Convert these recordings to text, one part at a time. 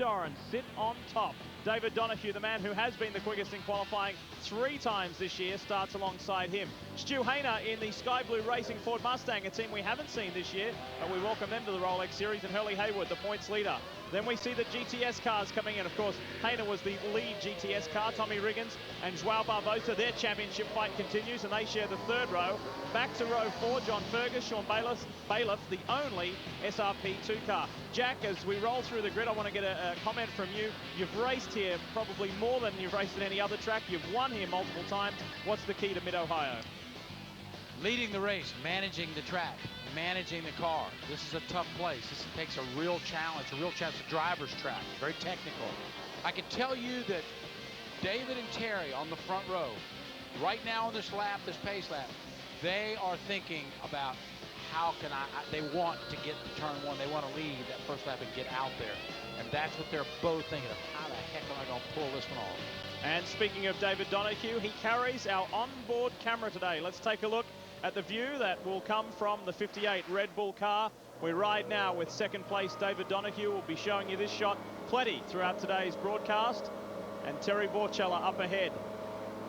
Doran sit on top. David Donahue, the man who has been the quickest in qualifying 3 times this year, starts alongside him. Stu Hayner in the Sky Blue Racing Ford Mustang, a team we haven't seen this year, but we welcome them to the Rolex Series, and Hurley Haywood, the points leader. Then we see the GTS cars coming in. Of course, Hayner was the lead GTS car. Tommy Riggins and Joao Barbosa, their championship fight continues, and they share the 3rd row. Back to row 4, John Fergus, Sean Bailiff, the only SRP2 car. Jack, as we roll through the grid, I want to get a comment from you. You've raced here probably more than you've raced at any other track. You've won here multiple times. What's the key to Mid-Ohio? Leading the race, managing the track, managing the car. This is a tough place. This takes a real challenge, a driver's track, very technical. I can tell you that David and Terry on the front row, right now on this lap, this pace lap, they are thinking about how can they want to get to turn 1. They want to lead that first lap and get out there. And that's what they're both thinking of. How the heck am I going to pull this one off? And speaking of David Donahue, he carries our onboard camera today. Let's take a look at the view that will come from the 58 Red Bull car. We ride now with 2nd place David Donahue. We'll be showing you this shot plenty throughout today's broadcast. And Terry Borchella up ahead.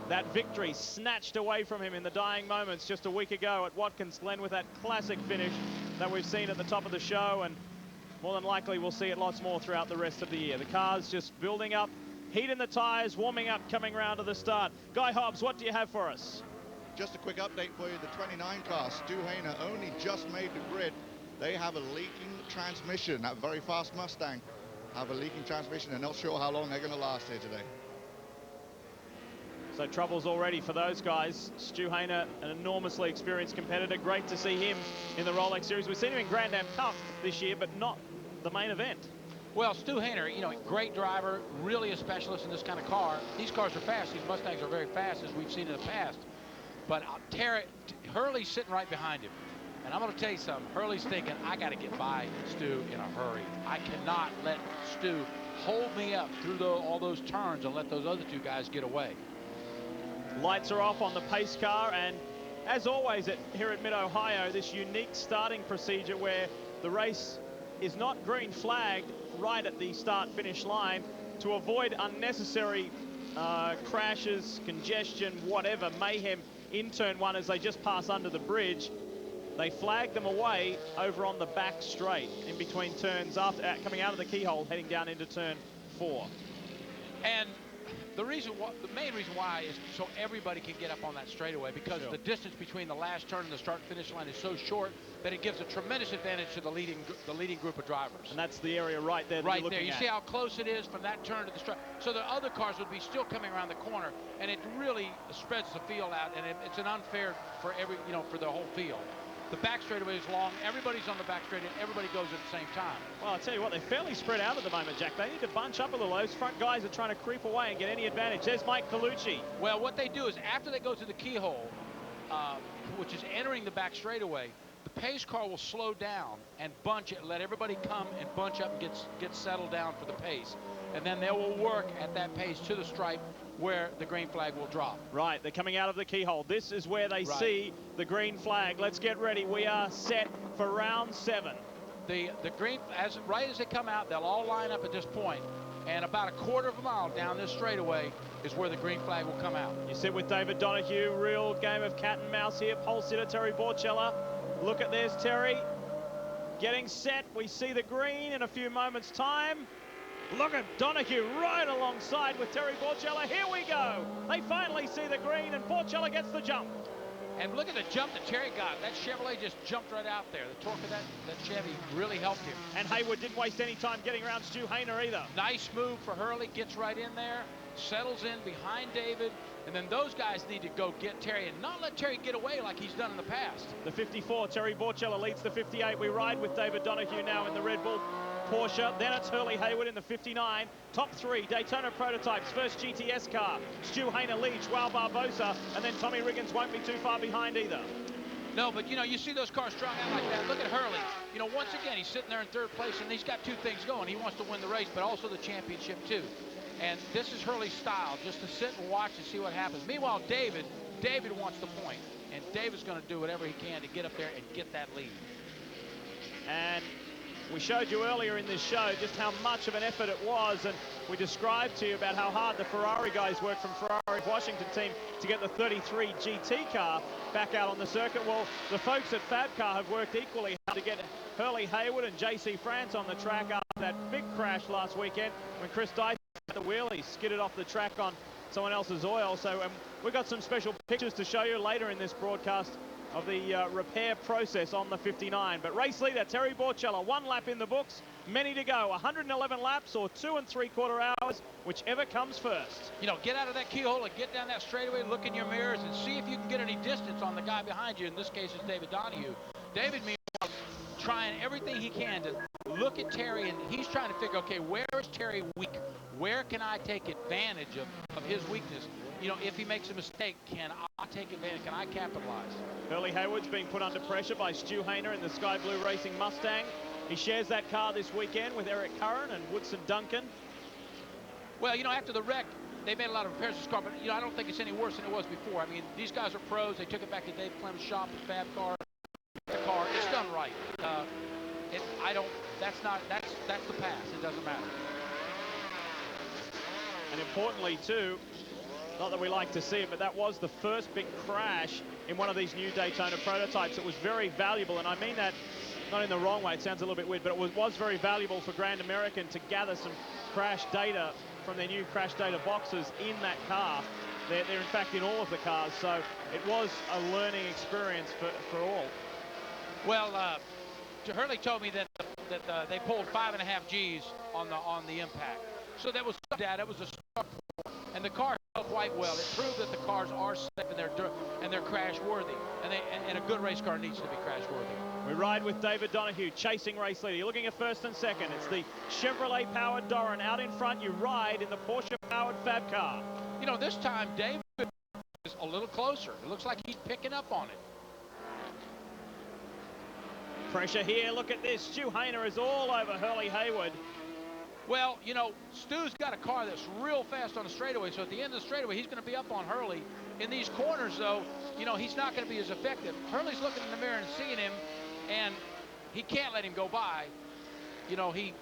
That victory snatched away from him in the dying moments just a week ago at Watkins Glen with that classic finish that we've seen at the top of the show, and more than likely we'll see it lots more throughout the rest of the year. The car's just building up, heat in the tyres, warming up, coming round to the start. Guy Hobbs, what do you have for us? Just a quick update for you. The 29 car, Stu Hayner, only just made the grid. They have a leaking transmission. That very fast Mustang have a leaking transmission, and not sure how long they're going to last here today. So troubles already for those guys. Stu Hayner, an enormously experienced competitor. Great to see him in the Rolex Series. We've seen him in Grand Am Cup this year, but not the main event. Well, Stu Hayner, you know, great driver, really a specialist in this kind of car. These cars are fast. These Mustangs are very fast, as we've seen in the past. But Hurley's sitting right behind him. And I'm going to tell you something. Hurley's thinking, I got to get by Stu in a hurry. I cannot let Stu hold me up through all those turns and let those other 2 guys get away. Lights are off on the pace car, and as always here at Mid-Ohio, this unique starting procedure where the race is not green flagged right at the start-finish line to avoid unnecessary crashes, congestion, whatever, mayhem in turn 1 as they just pass under the bridge. They flag them away over on the back straight in between turns after coming out of the keyhole, heading down into turn 4. And the main reason why is so everybody can get up on that straightaway, because the distance between the last turn and the start finish line is so short that it gives a tremendous advantage to the leading group of drivers. And that's the area right there that right you're looking there. You at. see how close it is from that turn to the start. So the other cars would be still coming around the corner, and it really spreads the field out, and it's an unfair for for the whole field. The back straightaway is long. Everybody's on the back straightaway. Everybody goes at the same time. Well, I'll tell you what, they're fairly spread out at the moment, Jack. They need to bunch up a little. Those front guys are trying to creep away and get any advantage. There's Mike Colucci. Well, what they do is after they go to the keyhole, which is entering the back straightaway, the pace car will slow down and bunch it, let everybody come and bunch up and get settled down for the pace. And then they will work at that pace to the stripe where the green flag will drop. Right, they're coming out of the keyhole. This is where they see the green flag. Let's get ready. We are set for round 7. The green, right as they come out, they'll all line up at this point, and about a quarter of a mile down this straightaway is where the green flag will come out. You sit with David Donahue, real game of cat and mouse here. Pole sitter Terry Borchella. Look at this, Terry. Getting set. We see the green in a few moments' time. Look at Donahue right alongside with Terry Borchella. Here we go. They finally see the green, and Borchella gets the jump. And look at the jump that Terry got. That Chevrolet just jumped right out there. The torque of that Chevy really helped him. And Haywood didn't waste any time getting around Stu Hayner either. Nice move for Hurley. Gets right in there, settles in behind David, and then those guys need to go get Terry and not let Terry get away like he's done in the past. The 54, Terry Borchella leads the 58. We ride with David Donahue now in the Red Bull Porsche. Then it's Hurley Haywood in the 59. Top 3, Daytona prototypes. First GTS car. Stu Hayner leads, Joao Barbosa, and then Tommy Riggins won't be too far behind either. No, but you see those cars strung out like that. Look at Hurley. Once again, he's sitting there in 3rd place, and he's got 2 things going. He wants to win the race, but also the championship too. And this is Hurley's style, just to sit and watch and see what happens. Meanwhile, David wants the point, and David's going to do whatever he can to get up there and get that lead. And We showed you earlier in this show just how much of an effort it was, and we described to you about how hard the Ferrari guys worked from Ferrari's Washington team to get the 33 GT car back out on the circuit. Well, the folks at Fabcar have worked equally hard to get Hurley Haywood and JC France on the track after that big crash last weekend when Chris Dyson at the wheel. He skidded off the track on someone else's oil. So we've got some special pictures to show you later in this broadcast of the repair process on the 59. But race leader Terry Borchella, 1 lap in the books, many to go, 111 laps or 2 3/4 hours, whichever comes first. You know, get out of that keyhole and get down that straightaway, look in your mirrors and see if you can get any distance on the guy behind you. In this case, it's David Donahue. David, meanwhile, trying everything he can to look at Terry, and he's trying to figure, okay, where is Terry weak? Where can I take advantage of his weakness? You know, if he makes a mistake, can I take advantage? Can I capitalize? Hurley Haywood's been put under pressure by Stu Hayner in the Sky Blue Racing Mustang. He shares that car this weekend with Eric Curran and Woodson Duncan. Well, you know, after the wreck, they made a lot of repairs to this car, but, you know, I don't think it's any worse than it was before. I mean, these guys are pros. They took it back to Dave Clem's shop at Fabcar. The car, it's done right. That's the pass. It doesn't matter. And importantly, too, not that we like to see it, but that was the first big crash in one of these new Daytona prototypes. It was very valuable, and I mean that not in the wrong way. It sounds a little bit weird, but it was very valuable for Grand American to gather some crash data from their new crash data boxes in that car. They're in fact in all of the cars, so it was a learning experience for all. Well, Hurley told me that they pulled 5.5 Gs on the impact. So that was data. It was a start, and the car held quite well. It proved that the cars are safe and they're crash worthy. And a good race car needs to be crash worthy. We ride with David Donahue, chasing race leader. You're looking at first and second. It's the Chevrolet-powered Doran. Out in front, you ride in the Porsche-powered Fab car. You know, this time David is a little closer. It looks like he's picking up on it. Pressure here. Look at this. Stu Hayner is all over Hurley Haywood. Well, you know, Stu's got a car that's real fast on the straightaway, so at the end of the straightaway, he's going to be up on Hurley. In these corners, though, you know, he's not going to be as effective. Hurley's looking in the mirror and seeing him, and he can't let him go by. You know, he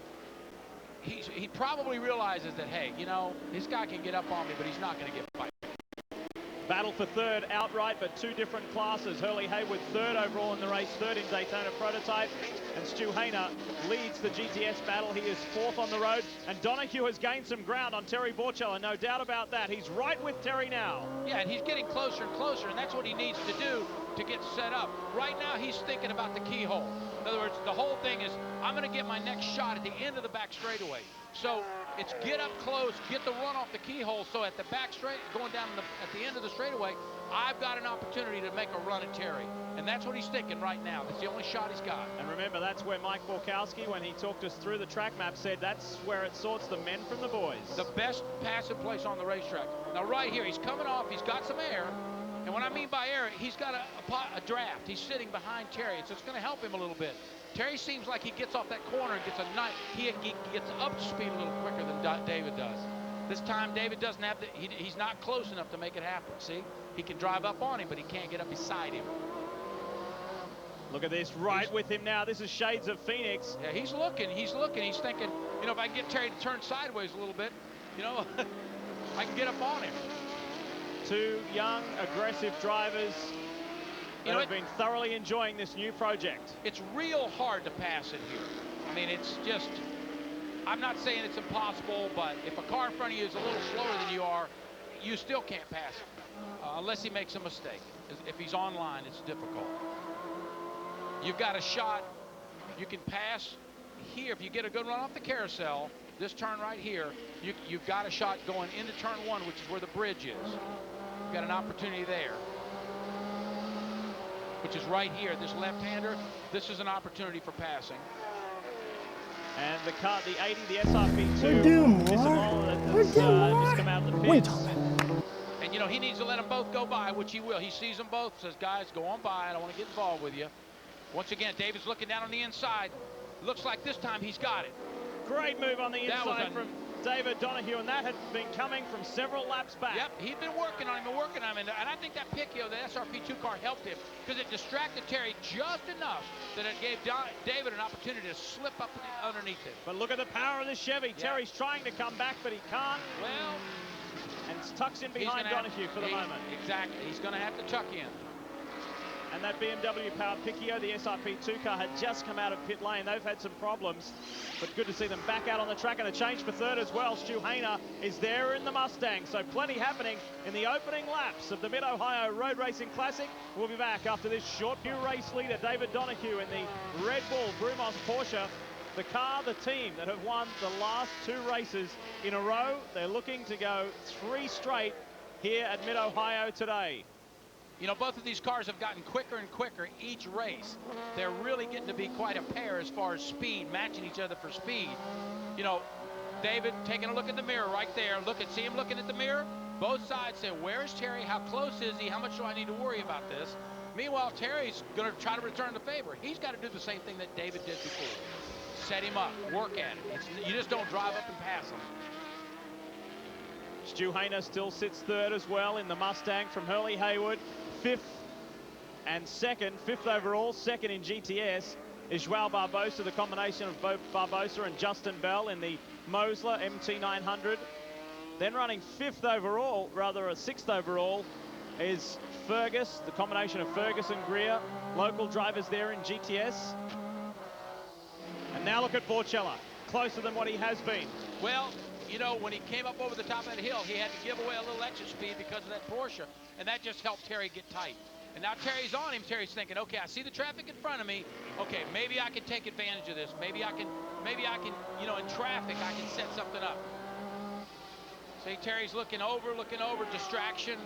probably realizes that, hey, you know, this guy can get up on me, but he's not going to get by. Battle for third outright, but 2 different classes. Hurley Haywood third overall in the race, third in Daytona prototype. And Stu Hayner leads the GTS battle. He is 4th on the road. And Donahue has gained some ground on Terry Borchella, no doubt about that. He's right with Terry now. Yeah, and he's getting closer and closer, and that's what he needs to do to get set up. Right now, he's thinking about the keyhole. In other words, the whole thing is, I'm going to get my next shot at the end of the back straightaway. So it's get up close, get the run off the keyhole, so at the back straight, going down at the end of the straightaway, I've got an opportunity to make a run at Terry. And that's what he's thinking right now. That's the only shot he's got. And remember, that's where Mike Borkowski, when he talked us through the track map, said that's where it sorts the men from the boys. The best passing place on the racetrack. Now right here, he's coming off, he's got some air. And what I mean by air, he's got a draft. He's sitting behind Terry, so it's going to help him a little bit. Terry seems like he gets off that corner and gets he gets up to speed a little quicker than David does. This time, David doesn't have he's not close enough to make it happen. See, he can drive up on him, but he can't get up beside him. Look at this, right with him now. This is shades of Phoenix. Yeah, he's looking. He's thinking, you know, if I can get Terry to turn sideways a little bit, you know, I can get up on him. 2 young, aggressive drivers that have been thoroughly enjoying this new project. It's real hard to pass in here. I mean, it's just, I'm not saying it's impossible, but if a car in front of you is a little slower than you are, you still can't pass him, unless he makes a mistake. If he's on line, it's difficult. You've got a shot. You can pass here. If you get a good run off the carousel, this turn right here, you've got a shot going into turn 1, which is where the bridge is. You've got an opportunity there, which is right here. This left-hander, this is an opportunity for passing. And the car, the 80, the SRP2, this is all that's just come out of the pits. And, you know, he needs to let them both go by, which he will. He sees them both, says, guys, go on by. I don't want to get involved with you. Once again, David's looking down on the inside. Looks like this time he's got it. Great move on the inside from David Donahue, and that had been coming from several laps back. Yep, he'd been working on him and I think that Picchio, the SRP2 car, helped him because it distracted Terry just enough that it gave David an opportunity to slip up underneath him. But look at the power of the Chevy. Yeah. Terry's trying to come back, but he can't. Well, and tucks in behind Donahue for the moment. Exactly, he's going to have to tuck in. And that BMW-powered Picchio, the SRP2 car, had just come out of pit lane. They've had some problems, but good to see them back out on the track, and a change for third as well. Stu Hayner is there in the Mustang, so plenty happening in the opening laps of the Mid-Ohio Road Racing Classic. We'll be back after this short view race leader, David Donahue, in the Red Bull Brumos Porsche. The car, the team that have won the last 2 races in a row. They're looking to go 3 straight here at Mid-Ohio today. You know, both of these cars have gotten quicker and quicker each race. They're really getting to be quite a pair as far as speed, matching each other for speed. You know, David taking a look at the mirror right there. See him looking at the mirror? Both sides say, where's Terry? How close is he? How much do I need to worry about this? Meanwhile, Terry's going to try to return the favor. He's got to do the same thing that David did before. Set him up, work at it. You just don't drive up and pass him. Stu Hayner still sits third as well in the Mustang from Hurley Haywood. 5th and 2nd, 5th overall, 2nd in GTS is Joao Barbosa, the combination of both Barbosa and Justin Bell in the Mosler MT900. Then running 5th overall, rather a 6th overall, is Fergus, the combination of Fergus and Greer, local drivers there in GTS. And now look at Borchella, closer than what he has been. Well, you know, when he came up over the top of that hill, he had to give away a little extra speed because of that Porsche, and that just helped Terry get tight. And now Terry's on him. Terry's thinking, okay, I see the traffic in front of me. Okay, maybe I can take advantage of this. Maybe I can, you know, in traffic, I can set something up. See, Terry's looking over, distraction.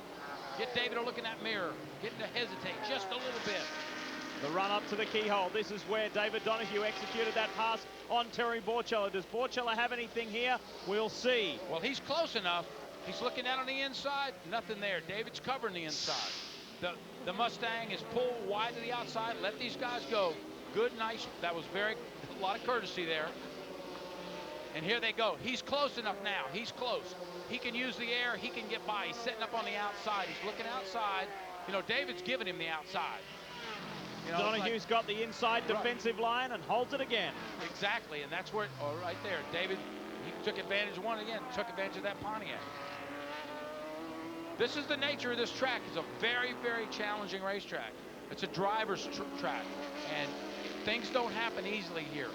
Get David to look in that mirror. Get him to hesitate just a little bit. The run up to the keyhole. This is where David Donahue executed that pass on Terry Borchella. Does Borchella have anything here? We'll see. Well, he's close enough. He's looking down on the inside. Nothing there. David's covering the inside. The Mustang is pulled wide to the outside. Let these guys go. Good, nice. That was a lot of courtesy there. And here they go. He's close enough now. He's close. He can use the air. He can get by. He's setting up on the outside. He's looking outside. You know, David's giving him the outside. You know, Donahue's got the inside defensive line and holds it again. Exactly, and that's where, right there, David, he took advantage of one again, took advantage of that Pontiac. This is the nature of this track. It's a very, very challenging racetrack. It's a driver's track, and things don't happen easily here.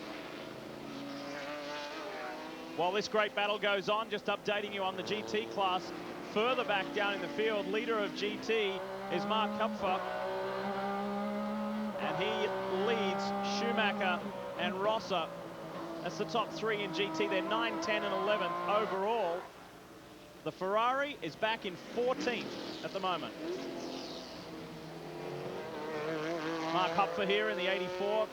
While this great battle goes on, just updating you on the GT class. Further back down in the field, leader of GT is Mark Kupfer. And he leads Schumacher and Rosser. That's the top 3 in GT. They're 9, 10, and 11th overall. The Ferrari is back in 14th at the moment. Mark Kupfer here in the 84.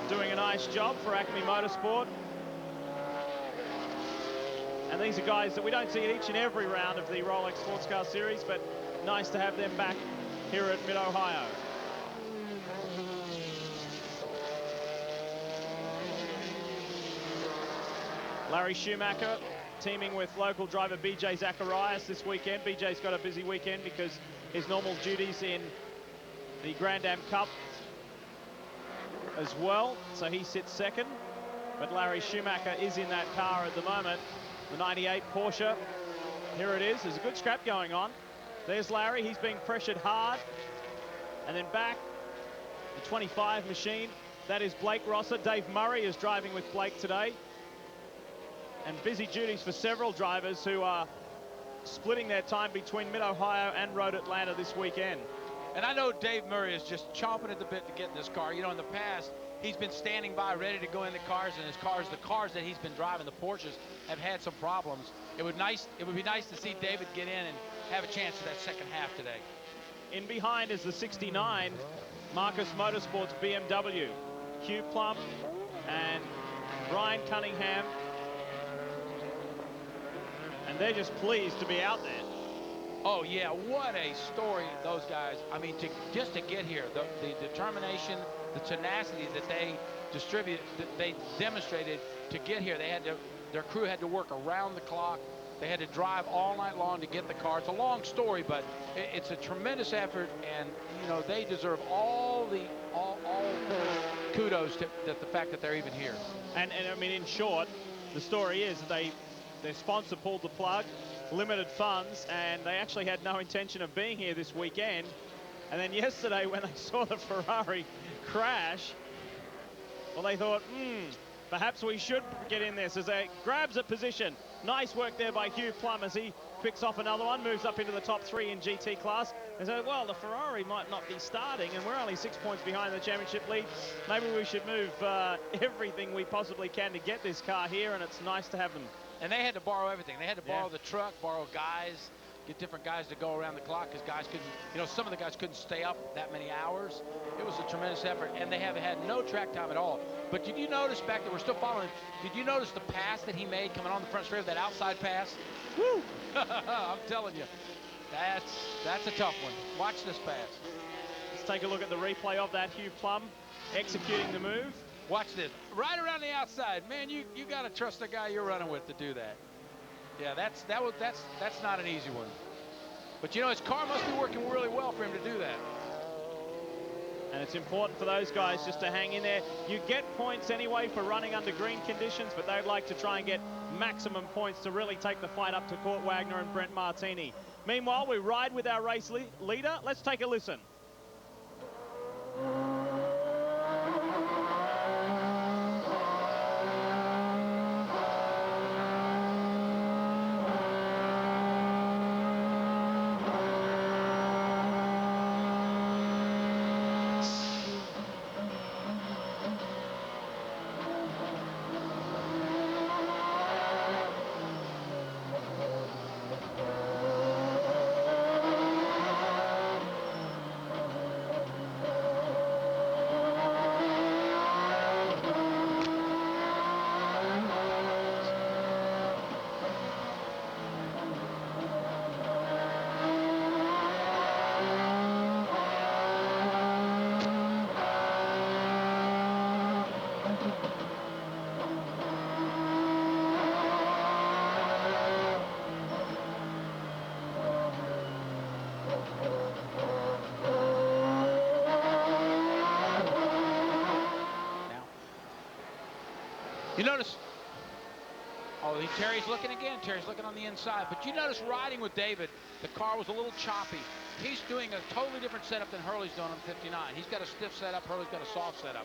Doing a nice job for Acme Motorsport. And these are guys that we don't see at each and every round of the Rolex Sports Car Series, but nice to have them back here at Mid-Ohio. Larry Schumacher teaming with local driver BJ Zacharias this weekend. BJ's got a busy weekend because his normal duties in the Grand Am Cup as well, so he sits second. But Larry Schumacher is in that car at the moment, the 98 Porsche. Here it is. There's a good scrap going on. There's Larry. He's being pressured hard. And then back, the 25 machine. That is Blake Rosser. Dave Murray is driving with Blake today. And busy duties for several drivers who are splitting their time between Mid-Ohio and Road Atlanta this weekend. And I know Dave Murray is just chomping at the bit to get in this car. You know, in the past, he's been standing by ready to go in the cars, and the cars that he's been driving, the Porsches, have had some problems. It would be nice to see David get in and have a chance for that second half today. In behind is the 69 Marcus Motorsports BMW. Hugh Plum and Brian Cunningham. And they're just pleased to be out there. Oh, yeah, what a story, those guys. I mean, just to get here, the determination, the tenacity that they demonstrated to get here. Their crew had to work around the clock. They had to drive all night long to get the car. It's a long story, but it's a tremendous effort, and you know they deserve all kudos to the fact that they're even here. And I mean, in short, the story is that their sponsor pulled the plug, limited funds, and they actually had no intention of being here this weekend. And then yesterday, when they saw the Ferrari crash, well, they thought, perhaps we should get in this, as they grabs a position. Nice work there by Hugh Plum as he picks off another one, moves up into the top 3 in GT class. And so, well, the Ferrari might not be starting, and we're only 6 points behind the championship lead. Maybe we should move everything we possibly can to get this car here, and it's nice to have them. And they had to borrow everything. They had to borrow the truck, borrow guys, get different guys to go around the clock, because guys couldn't, you know, some of the guys couldn't stay up that many hours. It was a tremendous effort, and they have had no track time at all. But did you notice back there, we're still following, did you notice the pass that he made coming on the front straight, that outside pass? Woo! I'm telling you, that's a tough one. Watch this pass. Let's take a look at the replay of that. Hugh Plum executing the move. Watch this, right around the outside. Man, you got to trust the guy you're running with to do that. Yeah, that's not an easy one. But you know, his car must be working really well for him to do that. And it's important for those guys just to hang in there. You get points anyway for running under green conditions, but they'd like to try and get maximum points to really take the fight up to Kurt Wagner and Brent Martini. Meanwhile, we ride with our race leader. Let's take a listen. You notice, Terry's looking again. Terry's looking on the inside. But you notice riding with David, the car was a little choppy. He's doing a totally different setup than Hurley's doing on 59. He's got a stiff setup. Hurley's got a soft setup.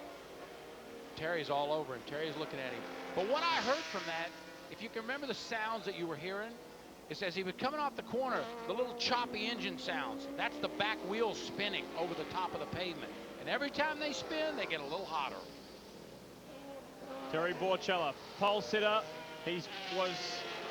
Terry's all over him. Terry's looking at him. But what I heard from that, if you can remember the sounds that you were hearing, is as he was coming off the corner, the little choppy engine sounds. That's the back wheels spinning over the top of the pavement. And every time they spin, they get a little hotter. Terry Borchella, pole sitter. He was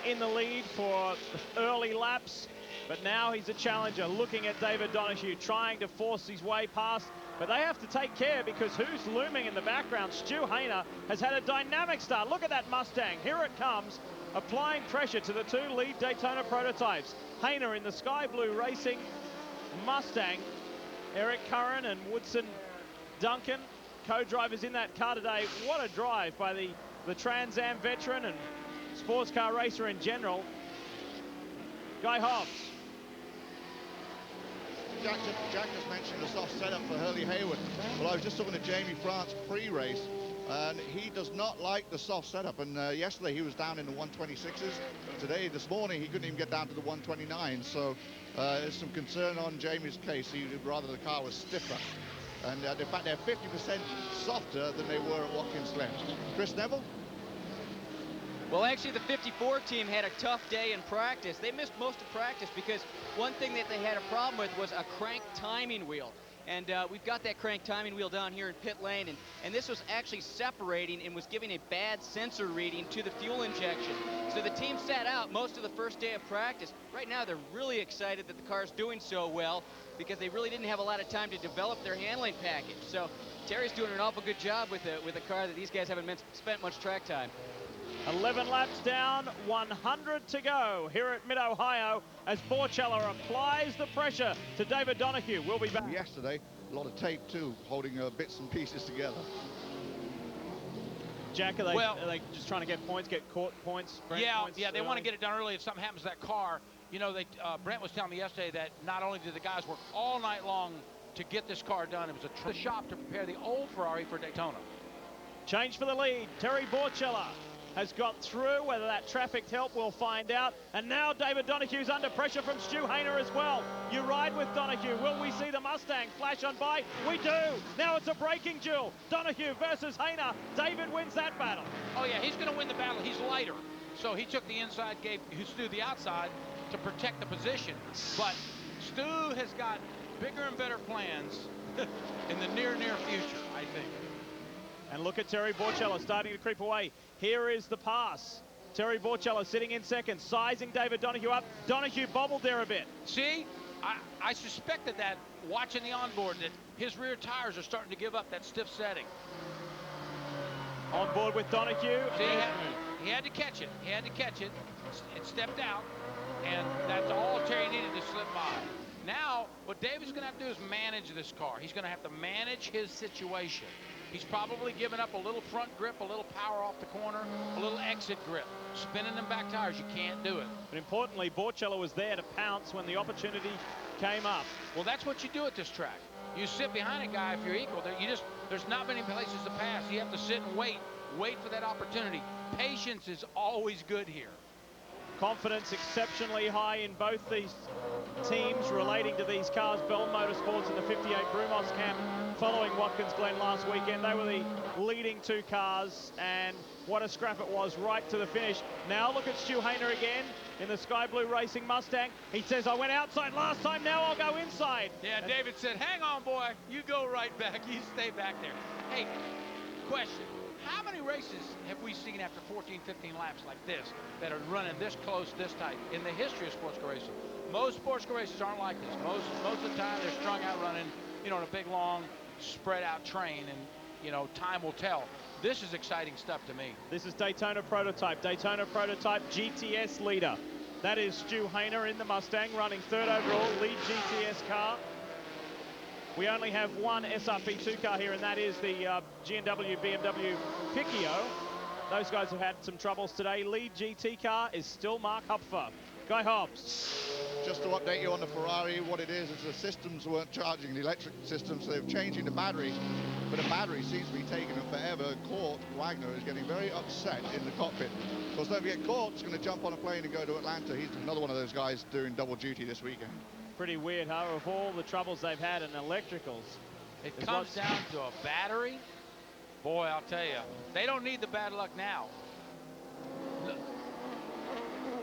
in the lead for early laps, but now he's a challenger, looking at David Donahue, trying to force his way past. But they have to take care, because who's looming in the background? Stu Hayner has had a dynamic start. Look at that Mustang. Here it comes, applying pressure to the 2 lead Daytona prototypes. Hayner in the Sky Blue Racing Mustang. Eric Curran and Woodson Duncan, co-drivers in that car today. What a drive by the Trans Am veteran and sports car racer in general, Guy Hobbs. Jack just mentioned the soft setup for Hurley Haywood. Well, I was just talking to Jamie France pre-race, and he does not like the soft setup. And yesterday he was down in the 126s. This morning, he couldn't even get down to the 129. So there's some concern on Jamie's case. He'd rather the car was stiffer. And in fact, they're 50% softer than they were at Watkins Glen. Chris Neville? Well, actually, the 54 team had a tough day in practice. They missed most of practice because one thing that they had a problem with was a crank timing wheel. And we've got that crank timing wheel down here in pit lane, and this was actually separating and was giving a bad sensor reading to the fuel injection. So the team sat out most of the first day of practice. Right now, they're really excited that the car's doing so well, because they really didn't have a lot of time to develop their handling package. So Terry's doing an awful good job with a car that these guys haven't spent much track time. 11 laps down, 100 to go here at Mid-Ohio as Borchella applies the pressure to David Donahue. We'll be back. Yesterday, A lot of tape too, holding bits and pieces together. Jack, are they just trying to get points, get caught points? Yeah, points they want to get it done early if something happens to that car. You know, Brent was telling me yesterday that not only did the guys work all night long to get this car done, it was a shop to prepare the old Ferrari for Daytona. Change for the lead. Terry Borchella has got through. Whether that traffic helped, we'll find out. And now David Donohue's under pressure from Stu Hayner as well. You ride with Donohue. Will we see the Mustang flash on by? We do. Now it's a braking duel. Donohue versus Hayner. David wins that battle. Oh, yeah, he's going to win the battle. He's lighter. So he took the inside, gave Stu the outside to protect the position. But Stu has got bigger and better plans in the near future, I think. And look at Terry Borchella starting to creep away. Here is the pass. Terry Borchella sitting in second, sizing David Donohue up. Donohue bobbled there a bit. See, I suspected that watching the onboard, that his rear tires are starting to give up that stiff setting. On board with Donohue. See, he had to catch it. He had to catch it. It stepped out, and that's all Terry needed to slip by. Now, what David's going to have to do is manage this car. He's going to have to manage his situation. He's probably given up a little front grip, a little power off the corner, a little exit grip. Spinning them back tires, you can't do it. But importantly, Borchella was there to pounce when the opportunity came up. Well, that's what you do at this track. You sit behind a guy if you're equal. There's not many places to pass. You have to sit and wait for that opportunity. Patience is always good here. Confidence exceptionally high in both these teams relating to these cars. Bell Motorsports in the 58 Brumos camp following Watkins Glen last weekend. They were the leading two cars, and what a scrap it was right to the finish. Now look at Stu Hayner again in the Sky Blue Racing Mustang. He says, I went outside last time, now I'll go inside. Yeah, David said, hang on, boy. You go right back. You stay back there. Hey, question. How many races have we seen after 14, 15 laps like this that are running this close, this tight in the history of sports car racing? Most sports car races aren't like this. Most of the time they're strung out running, you know, in a big, long, spread out train, and, you know, time will tell. This is exciting stuff to me. This is Daytona Prototype. Daytona Prototype GTS leader. That is Stu Hayner in the Mustang, running third overall, lead GTS car. We only have one SRP2 car here, and that is the G&W BMW Piccio. Those guys have had some troubles today. Lead GT car is still Mark Hupfer. Guy Hobbs. Just to update you on the Ferrari, what it is the systems weren't charging, the electric system, so they're changing the battery. But the battery seems to be taking them forever. Court Wagner is getting very upset in the cockpit. Of course, don't forget, Court's going to jump on a plane and go to Atlanta. He's another one of those guys doing double duty this weekend. Pretty weird, huh? Of all the troubles they've had in electricals. It comes down to a battery. Boy, I'll tell you, they don't need the bad luck now.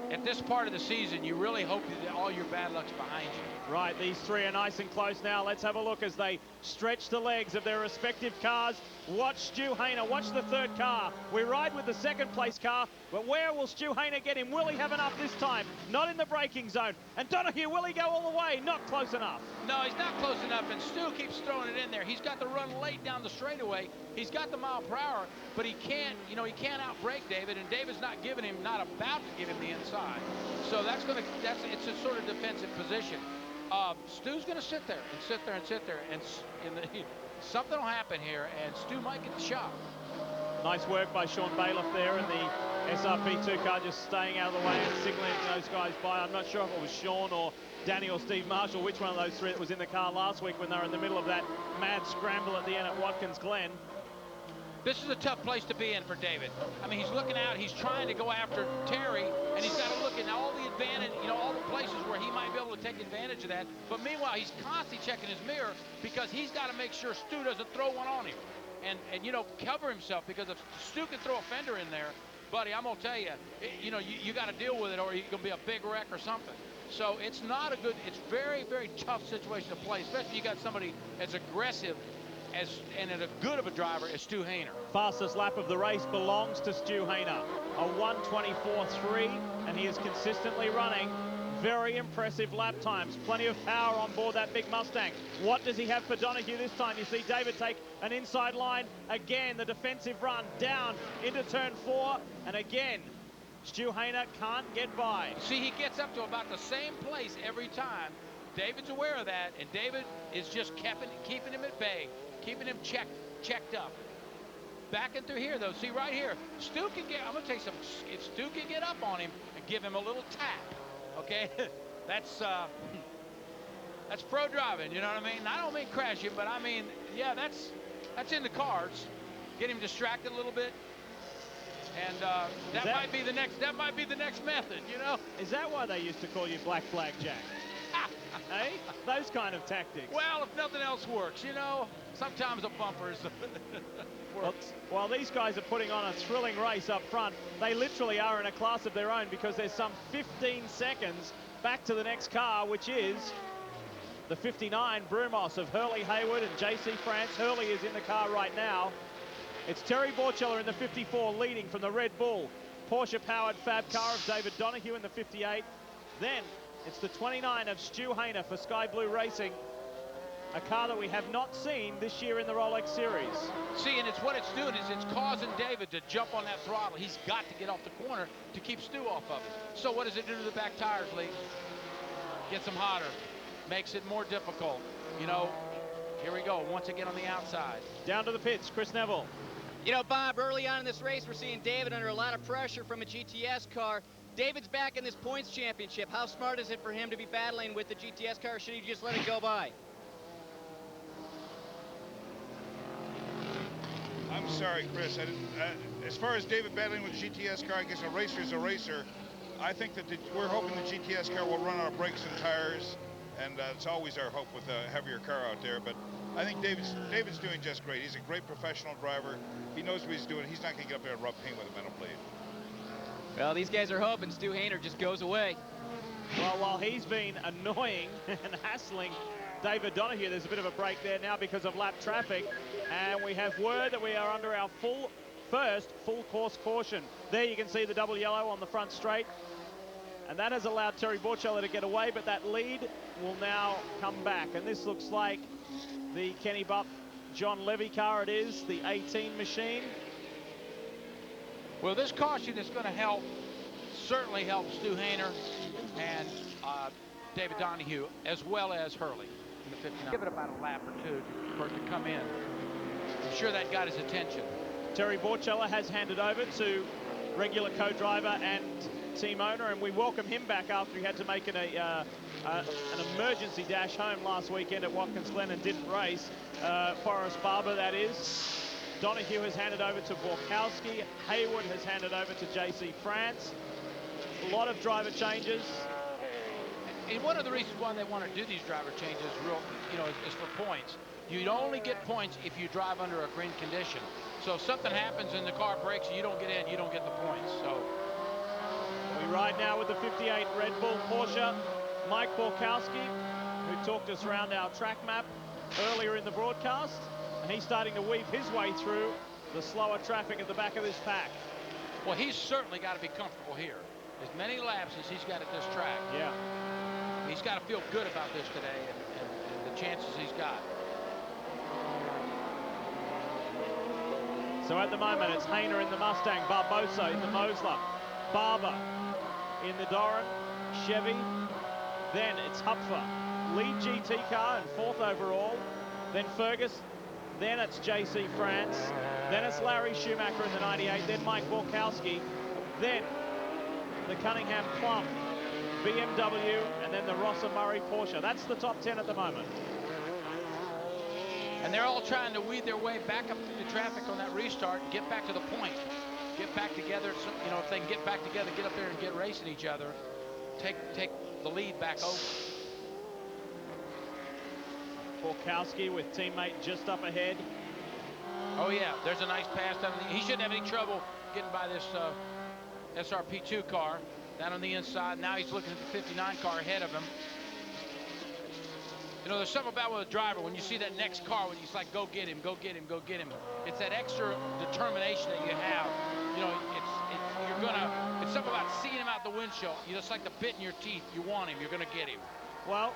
At this part of the season, you really hope that all your bad luck's behind you. Right, these three are nice and close now. Let's have a look as they stretch the legs of their respective cars. Watch Stu Hayner, watch the third car. We ride with the second place car, but where will Stu Hayner get him? Will he have enough this time? Not in the braking zone. And Donohue, will he go all the way? Not close enough. No, he's not close enough, and Stu keeps throwing it in there. He's got to run late down the straightaway. He's got the mile per hour, but he can't, you know, he can't outbrake David, and David's not giving him, not about to give him the inside. So it's a sort of defensive position. Stu's going to sit there and sit there and sit there, and something will happen here, and Stu might get the shot. Nice work by Sean Bailiff there in the SRP2 car, just staying out of the way and signaling those guys by. I'm not sure if it was Sean or Danny or Steve Marshall, which one of those three that was in the car last week when they were in the middle of that mad scramble at the end at Watkins Glen. This is a tough place to be in for David. I mean, he's looking out, he's trying to go after Terry, and he's got to look at all the advantage, you know, all the places where he might be able to take advantage of that. But meanwhile, he's constantly checking his mirror because he's got to make sure Stu doesn't throw one on him. And you know, cover himself, because if Stu can throw a fender in there, buddy, I'm going to tell you, you know, you got to deal with it, or you're going to be a big wreck or something. So it's not a good, it's very, very tough situation to play, especially if you got somebody as aggressive and as good of a driver as Stu Hayner. Fastest lap of the race belongs to Stu Hayner, a 1:24.3, and he is consistently running very impressive lap times. Plenty of power on board that big Mustang. What does he have for Donohue this time? You see David take an inside line. Again, the defensive run down into turn 4, and again, Stu Hayner can't get by. See, he gets up to about the same place every time. David's aware of that, and David is just keeping him at bay, keeping him checked up. Backing through here, though. See right here, Stu can get. I'm gonna tell you something. If Stu can get up on him and give him a little tap, okay, that's pro driving. You know what I mean? I don't mean crashing, but I mean, yeah, that's in the cards. Get him distracted a little bit, and that might be the next. That might be the next method. You know? Is that why they used to call you Black Flag Jack? Hey, those kind of tactics. Well, if nothing else works, you know, sometimes the bumpers works. While these guys are putting on a thrilling race up front, they literally are in a class of their own because there's some 15 seconds back to the next car, which is the 59 Brumos of Hurley Haywood and JC France. Hurley is in the car right now. It's Terry Borchella in the 54 leading from the Red Bull Porsche-powered Fab car of David Donahue in the 58. Then it's the 29 of Stu Hayner for Sky Blue Racing, a car that we have not seen this year in the Rolex Series. See, and it's what it's doing is it's causing David to jump on that throttle. He's got to get off the corner to keep Stu off of it. So what does it do to the back tires, Lee? Gets them hotter, makes it more difficult. You know, here we go, once again on the outside. Down to the pits, Chris Neville. You know, Bob, early on in this race, we're seeing David under a lot of pressure from a GTS car. David's back in this points championship. How smart is it for him to be battling with the GTS car? Or should he just let it go by? I'm sorry, Chris. As far as David battling with the GTS car, I guess a racer is a racer. I think that we're hoping the GTS car will run out of brakes and tires, and it's always our hope with a heavier car out there. But I think David's doing just great. He's a great professional driver. He knows what he's doing. He's not going to get up there and rub paint with a metal blade. Well, these guys are hoping Stu Hayner just goes away. Well, while he's been annoying and hassling David Donahue, there's a bit of a break there now because of lap traffic, and we have word that we are under our first full course caution. There you can see the double yellow on the front straight, and that has allowed Terry Borchella to get away, but that lead will now come back, and this looks like the Kenny Bupp John Levy car. It is the 18 machine. Well, this caution is going to certainly help Stu Hayner and David Donahue, as well as Hurley in the 59. Give it about a lap or two for it to come in. I'm sure that got his attention. Terry Borchella has handed over to regular co-driver and team owner, and we welcome him back after he had to make an emergency dash home last weekend at Watkins Glen and didn't race. Forrest Barber, that is. Donahue has handed over to Borkowski. Haywood has handed over to JC France. A lot of driver changes. And one of the reasons why they want to do these driver changes, is for points. You only get points if you drive under a green condition. So if something happens and the car breaks and you don't get in, you don't get the points. So we ride now with the 58 Red Bull Porsche. Mike Borkowski, who talked us around our track map earlier in the broadcast, and he's starting to weave his way through the slower traffic at the back of this pack. Well, he's certainly got to be comfortable here. As many laps as he's got at this track. Yeah. He's got to feel good about this today and the chances he's got. So at the moment, it's Hayner in the Mustang, Barbosa in the Mosler, Barber in the Doran, Chevy. Then it's Hupfer, lead GT car and 4th overall. Then Fergus. Then it's JC France. Then it's Larry Schumacher in the 98. Then Mike Borkowski. Then the Cunningham Plum BMW, and then the Rosser Murray Porsche. That's the top 10 at the moment. And they're all trying to weed their way back up through the traffic on that restart and get back to the point. Get back together. So, if they can get back together, get up there and get racing each other, take the lead back over. Borkowski with teammate just up ahead. Oh yeah, there's a nice pass down. He shouldn't have any trouble getting by this SRP2 car down on the inside. Now he's looking at the 59 car ahead of him. There's something about with a driver when you see that next car when he's like, go get him, go get him, go get him. It's that extra determination that you have. It's something about seeing him out the windshield. It's like the bit in your teeth. You want him, you're gonna get him. Well,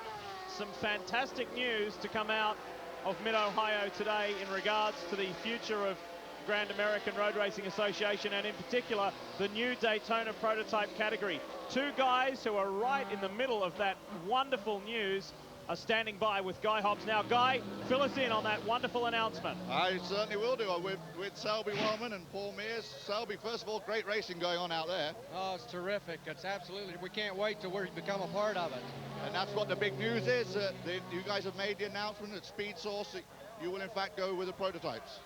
some fantastic news to come out of Mid-Ohio today in regards to the future of Grand American Road Racing Association, and in particular the new Daytona prototype category. Two guys who are right in the middle of that wonderful news are standing by with Guy Hobbs. Now, Guy, fill us in on that wonderful announcement. I certainly will do. With Selby Wellman and Paul Mears. Selby, first of all, great racing going on out there. Oh, it's terrific. It's absolutely, we can't wait till we become a part of it. And that's what the big news is. You guys have made the announcement at Speed Source that you will in fact go with the prototypes.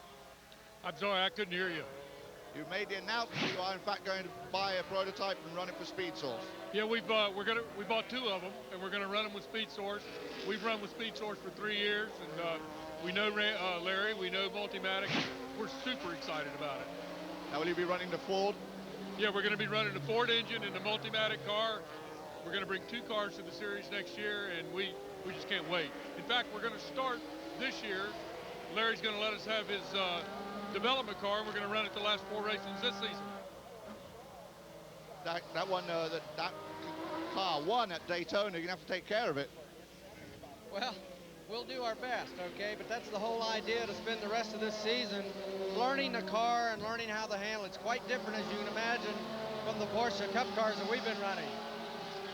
I'm sorry, I couldn't hear you. You made the announcement that you are in fact going to buy a prototype and run it for Speed Source. Yeah, we bought 2 of them, and we're going to run them with Speed Source. We've run with Speed Source for 3 years, and we know Larry, we know Multimatic. We're super excited about it. Now, will you be running the Ford? Yeah, we're going to be running the Ford engine and the Multimatic car. We're going to bring 2 cars to the series next year, and we just can't wait. In fact, we're going to start this year. Larry's going to let us have his development car, and we're going to run it the last 4 races this season. That car won at Daytona. You're going to have to take care of it. Well, we'll do our best, okay? But that's the whole idea, to spend the rest of this season learning the car and learning how to handle it. It's quite different, as you can imagine, from the Porsche Cup cars that we've been running.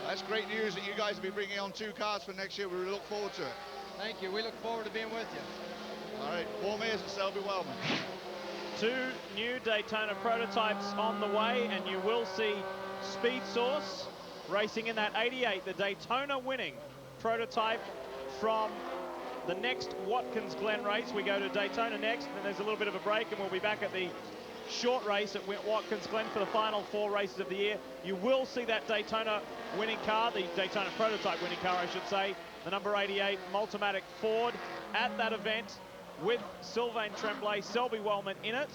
That's great news that you guys will be bringing on 2 cars for next year. We look forward to it. Thank you. We look forward to being with you. All right, Paul Mears and Selby Wellman. 2 new Daytona prototypes on the way, and you will see Speed Source racing in that 88, the Daytona winning prototype from the next Watkins Glen race. We go to Daytona next, and then there's a little bit of a break, and we'll be back at the short race at Watkins Glen for the final 4 races of the year. You will see that Daytona winning car, the Daytona prototype winning car, I should say, the number 88 Multimatic Ford at that event with Sylvain Tremblay, Selby Wellman in it,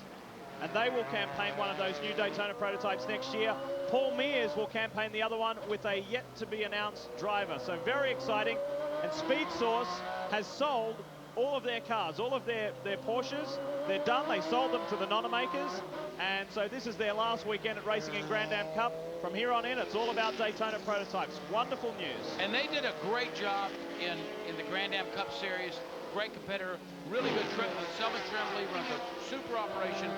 and they will campaign one of those new Daytona prototypes next year. Paul Mears will campaign the other one with a yet-to-be-announced driver. So very exciting. And Speed Source has sold all of their cars, all of their Porsches. They're done. They sold them to the non-makers. And so this is their last weekend at racing in Grand Am Cup. From here on in, it's all about Daytona prototypes. Wonderful news. And they did a great job in the Grand Am Cup Series. Great competitor, really good trip. Sylvain Tremblay runs a super operation.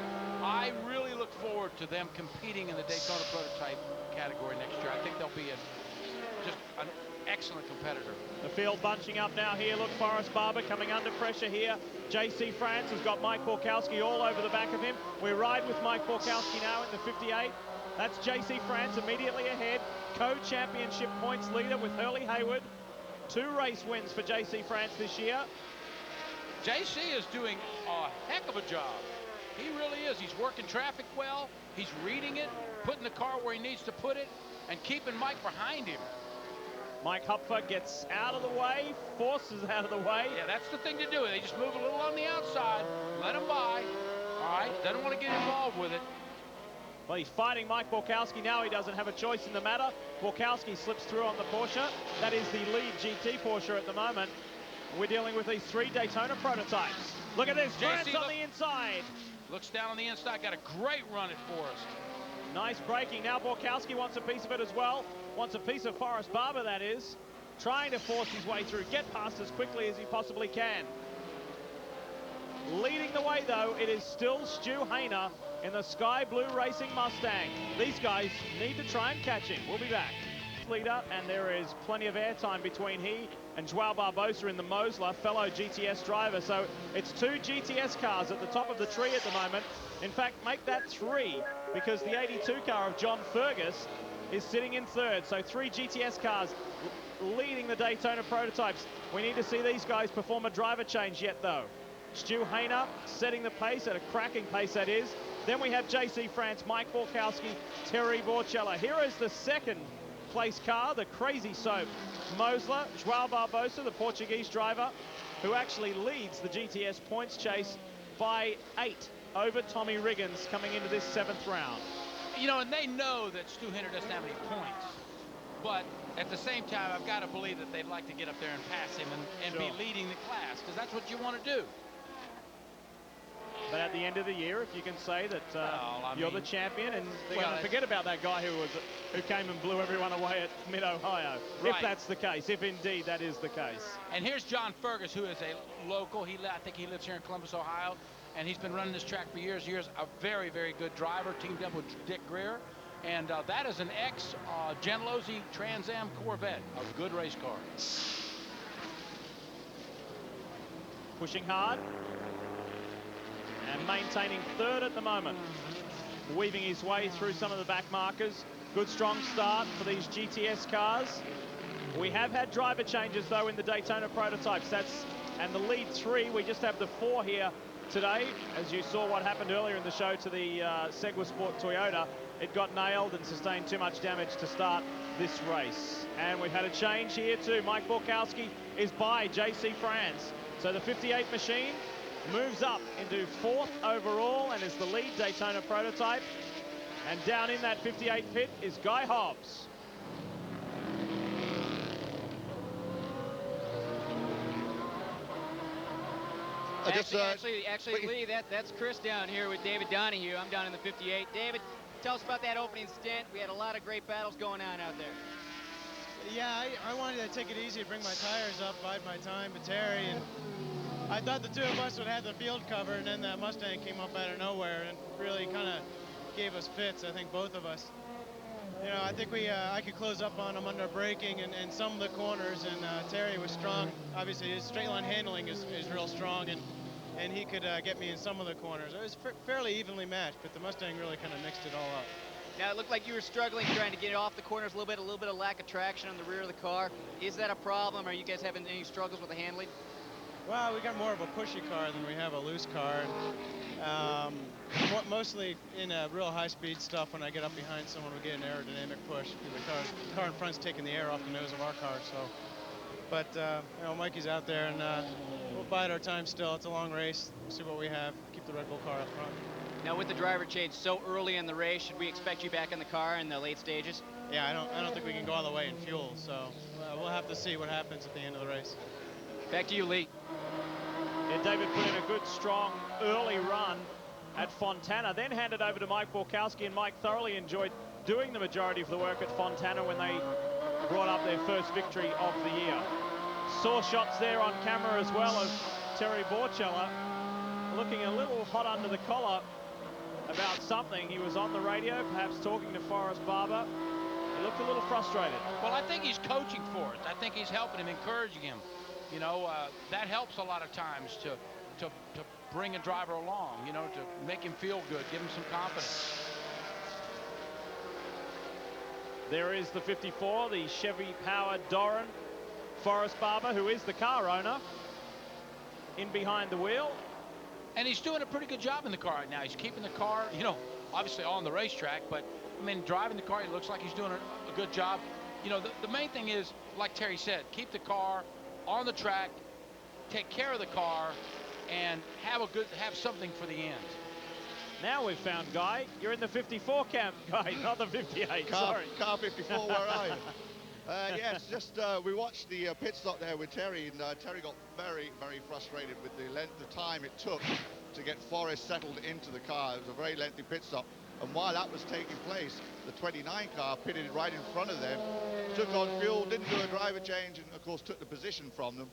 I really look forward to them competing in the Daytona prototype category next year. I think they'll be just an excellent competitor. The field bunching up now here. Look, Forrest Barber coming under pressure here. JC France has got Mike Borkowski all over the back of him. We ride with Mike Borkowski now in the 58. That's JC France immediately ahead. Co-championship points leader with Hurley Haywood. 2 race wins for JC France this year. JC is doing a heck of a job. He really is. He's working traffic well. He's reading it, putting the car where he needs to put it, and keeping Mike behind him. Mike Hupfer gets out of the way, forces out of the way. Yeah, that's the thing to do. They just move a little on the outside, let him by. All right, doesn't want to get involved with it. Well, he's fighting Mike Borkowski now. He doesn't have a choice in the matter. Borkowski slips through on the Porsche. That is the lead GT Porsche at the moment. We're dealing with these 3 Daytona prototypes. Look at this, France on the inside. Looks down on the inside, got a great run at Forrest. Nice braking. Now Borkowski wants a piece of it as well. Wants a piece of Forrest Barber, that is. Trying to force his way through. Get past as quickly as he possibly can. Leading the way, though, it is still Stu Hayner in the Sky Blue Racing Mustang. These guys need to try and catch him. We'll be back. Leader, and there is plenty of airtime between he and Joao Barbosa in the Mosler, fellow GTS driver. So it's 2 GTS cars at the top of the tree at the moment. In fact, make that 3, because the 82 car of John Fergus is sitting in 3rd. So 3 GTS cars leading the Daytona prototypes. We need to see these guys perform a driver change yet, though. Stu Hayner setting the pace at a cracking pace, that is. Then we have JC France, Mike Borkowski, Terry Borchella. Here is the 2nd place car, the Crazy Soap Mosler, Joao Barbosa, the Portuguese driver, who actually leads the GTS points chase by 8 over Tommy Riggins coming into this 7th round. You know, and they know that Stu Hayner doesn't have any points, but at the same time, I've got to believe that they'd like to get up there and pass him and Sure. be leading the class, because that's what you want to do. But at the end of the year, if you can say that you're the champion, and forget about that guy who came and blew everyone away at Mid-Ohio, right. if that's the case, if indeed that is the case. And here's John Fergus, who is a local. I think he lives here in Columbus, Ohio, and he's been running this track for years. A very, very good driver, teamed up with Dick Greer. And that is an ex-Genlozzi Trans Am Corvette, a good race car. pushing hard and maintaining third at the moment. Weaving his way through some of the back markers. Good strong start for these GTS cars. We have had driver changes though in the Daytona prototypes. And the lead 3, we just have the 4 here today. As you saw what happened earlier in the show to the Segwa Sport Toyota, it got nailed and sustained too much damage to start this race. And we've had a change here too. Mike Borkowski is by JC France. So the 58 machine moves up into 4th overall and is the lead Daytona prototype. And down in that 58 pit is Guy Hobbs. Actually, Lee, that's Chris down here with David Donahue. I'm down in the 58. David, tell us about that opening stint. We had a lot of great battles going on out there. Yeah, I wanted to take it easy, bring my tires up, bide my time with Terry, and I thought the two of us would have the field covered, and then that Mustang came up out of nowhere and really kind of gave us fits, I think, both of us. You know, I think I could close up on him under braking and some of the corners, and Terry was strong. Obviously, his straight line handling is real strong, and he could get me in some of the corners. It was fairly evenly matched, but the Mustang really kind of mixed it all up. Now, it looked like you were struggling trying to get it off the corners a little bit of lack of traction on the rear of the car. Is that a problem? Are you guys having any struggles with the handling? Well, we got more of a pushy car than we have a loose car. Mostly in real high-speed stuff, when I get up behind someone, we get an aerodynamic push. The car in front's taking the air off the nose of our car. So, but you know, Mikey's out there, and we'll bide our time still. It's a long race. We'll see what we have. Keep the Red Bull car up front. Now, with the driver change so early in the race, should we expect you back in the car in the late stages? Yeah, I don't think we can go all the way in fuel. So we'll have to see what happens at the end of the race. Back to you, Lee. Yeah, David put in a good, strong, early run at Fontana, then handed over to Mike Borkowski, and Mike thoroughly enjoyed doing the majority of the work at Fontana when they brought up their first victory of the year. Saw shots there on camera as well of Terry Borchella looking a little hot under the collar about something. He was on the radio, perhaps talking to Forrest Barber. He looked a little frustrated. Well, I think he's coaching Forrest. I think he's helping him, encouraging him. You know, that helps a lot of times to bring a driver along, you know, to make him feel good, give him some confidence. There is the 54, the Chevy-powered Doran. Forrest Barber, who is the car owner, in behind the wheel. And he's doing a pretty good job in the car right now. He's keeping the car, you know, obviously on the racetrack, but, I mean, driving the car, he looks like he's doing a good job. You know, the main thing is, like Terry said, keep the car on the track, take care of the car, and have something for the end. Now we've found Guy. You're in the 54 camp, Guy, not the 58. Sorry. Car 54, where are you? Yes, just we watched the pit stop there with Terry, and Terry got very, very frustrated with the length of time it took to get Forrest settled into the car. It was a very lengthy pit stop. And while that was taking place, the 29 car pitted right in front of them, took on fuel, didn't do a driver change, and of course took the position from them.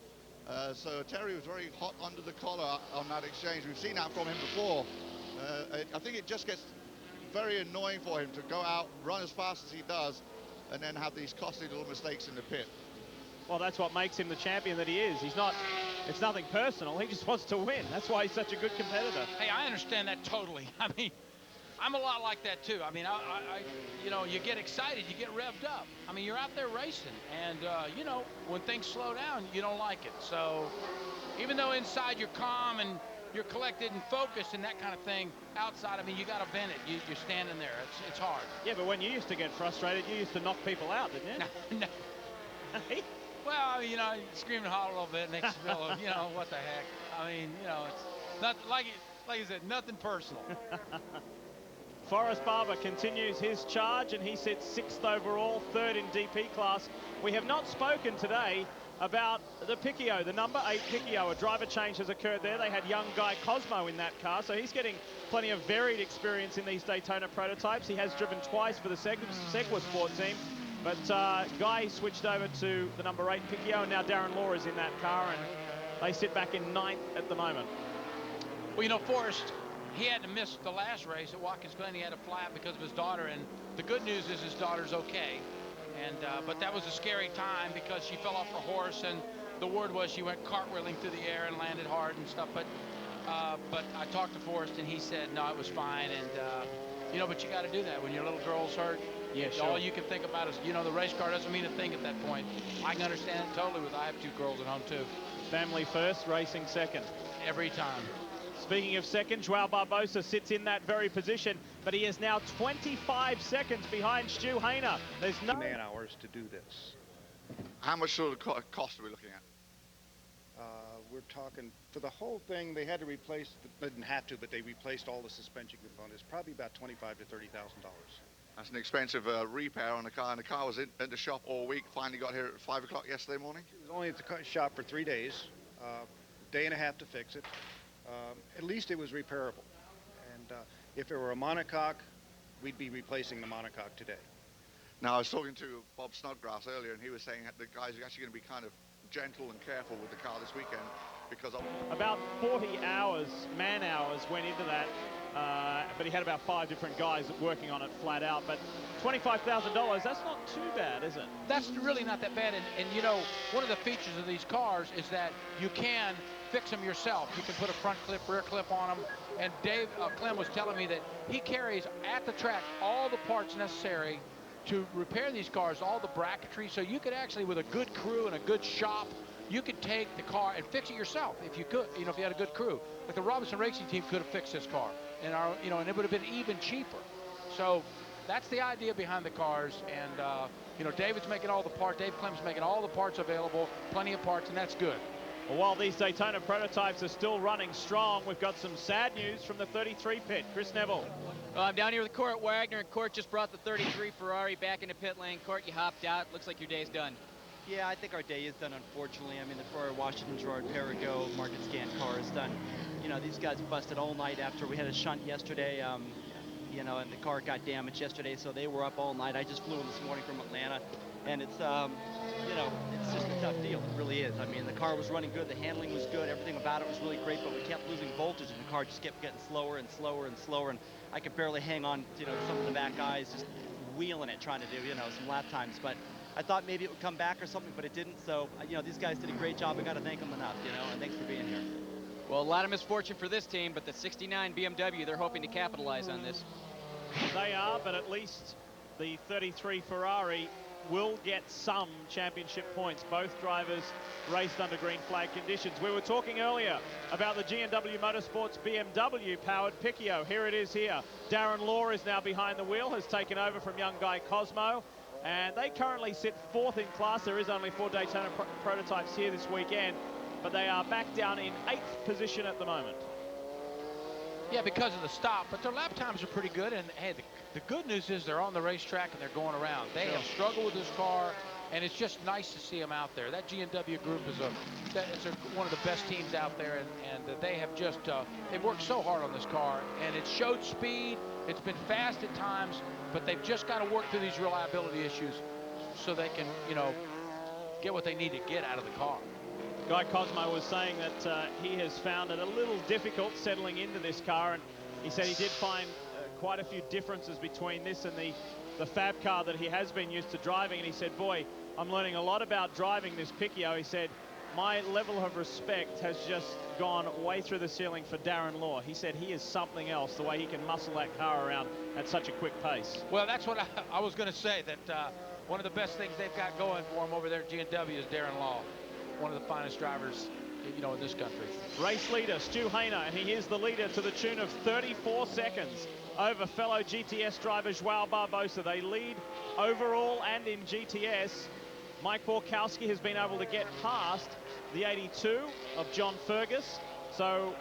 So Terry was very hot under the collar on that exchange. We've seen that from him before. I think it just gets very annoying for him to go out, run as fast as he does, and then have these costly little mistakes in the pit. Well, that's what makes him the champion that he is. He's not, it's nothing personal. He just wants to win. That's why he's such a good competitor. Hey, I understand that totally. I mean, I'm a lot like that too. I mean, you know, you get excited, you get revved up. I mean, you're out there racing, and you know, when things slow down, you don't like it. So, even though inside you're calm and you're collected and focused and that kind of thing, outside, I mean, you got to vent it. You're standing there. It's hard. Yeah, but when you used to get frustrated, you used to knock people out, didn't you? No. Well, I mean, you know, scream and holler a little bit, makes you feel, you know, what the heck. I mean, you know, it's not like you said, nothing personal. Forrest Barber continues his charge, and he sits 6th overall, 3rd in DP class. We have not spoken today about the Piccio, the number 8 Piccio. A driver change has occurred there. They had young Guy Cosmo in that car, so he's getting plenty of varied experience in these Daytona prototypes. He has driven twice for the Segwa Sport team, but Guy switched over to the number 8 Piccio, and now Darren Law is in that car, and they sit back in 9th at the moment. Well, you know, Forrest, he had to miss the last race at Watkins Glen. He had a flat because of his daughter, and the good news is his daughter's okay. And but that was a scary time because she fell off her horse, and the word was she went cartwheeling through the air and landed hard and stuff. But I talked to Forrest, and he said, no, it was fine. And, you know, but you got to do that when your little girl's hurt. Yeah, sure. All you can think about is, you know, the race car doesn't mean a thing at that point. I can understand it totally I have 2 girls at home, too. Family first, racing second. Every time. Speaking of second, Joao Barbosa sits in that very position, but he is now 25 seconds behind Stu Hayner. There's no man-hours to do this. How much sort of cost are we looking at? We're talking, for the whole thing, they had to replace, they didn't have to, but they replaced all the suspension components, probably about $25,000 to $30,000. That's an expensive repair on the car, and the car was in the shop all week, finally got here at 5 o'clock yesterday morning? It was only at the shop for 3 days, day and a half to fix it. At least it was repairable. And if it were a monocoque, we'd be replacing the monocoque today. Now, I was talking to Bob Snodgrass earlier, and he was saying that the guys are actually going to be kind of gentle and careful with the car this weekend because of... About 40 hours, man hours, went into that, but he had about 5 different guys working on it flat out. But $25,000, that's not too bad, is it? That's really not that bad. And you know, one of the features of these cars is that you can fix them yourself. You can put a front clip, rear clip on them. And Dave Clem was telling me that he carries at the track all the parts necessary to repair these cars, all the bracketry. So you could actually, with a good crew and a good shop, you could take the car and fix it yourself if you could, you know, if you had a good crew. Like the Robinson Racing Team could have fixed this car, and you know, and it would have been even cheaper. So that's the idea behind the cars. And you know, David's making all the parts. Dave Clem's making all the parts available, plenty of parts, and that's good. Well, while these Daytona prototypes are still running strong, we've got some sad news from the 33 pit. Chris Neville. Well, I'm down here with Court Wagner, and Court just brought the 33 Ferrari back into pit lane. Court, you hopped out. Looks like your day's done. Yeah, I think our day is done, unfortunately. I mean, the Ferrari Washington, Gerard Perregaux, Market Scan car is done. You know, these guys busted all night after we had a shunt yesterday. You know, and the car got damaged yesterday, so they were up all night. I just flew in this morning from Atlanta, and it's, you know, it's just a tough deal. It really is. I mean, the car was running good, the handling was good, everything about it was really great, but we kept losing voltage, and the car just kept getting slower and slower and slower, and I could barely hang on, you know, some of the back guys just wheeling it, trying to do, you know, some lap times. But I thought maybe it would come back or something, but it didn't. So, you know, these guys did a great job. I got to thank them enough, you know, and thanks for being here. Well, a lot of misfortune for this team, but the 69 BMW, they're hoping to capitalize on this. They are, but at least the 33 Ferrari will get some championship points. Both drivers raced under green flag conditions. We were talking earlier about the G&W Motorsports BMW powered Piccio. Here it is here. Darren Law is now behind the wheel, has taken over from young guy Cosmo, and they currently sit 4th in class. There is only 4 Daytona prototypes here this weekend, but they are back down in 8th position at the moment. Yeah, because of the stop, but their lap times are pretty good. And hey, the good news is they're on the racetrack and they're going around. They have struggled with this car, and it's just nice to see them out there. That G&W group is one of the best teams out there, and they have just they've worked so hard on this car, and it showed speed. It's been fast at times, but they've just got to work through these reliability issues so they can, you know, get what they need to get out of the car. Guy Cosmo was saying that he has found it a little difficult settling into this car, and he said he did find quite a few differences between this and the Fab car that he has been used to driving. And he said, boy, I'm learning a lot about driving this Piccio. He said, my level of respect has just gone way through the ceiling for Darren Law. He said he is something else, the way he can muscle that car around at such a quick pace. Well, that's what I was going to say, that one of the best things they've got going for them over there at G&W is Darren Law. One of the finest drivers, you know, in this country. Race leader Stu Hayner, and he is the leader to the tune of 34 seconds over fellow GTS driver Joao Barbosa. They lead overall and in GTS. Mike Borkowski has been able to get past the 82 of John Fergus. So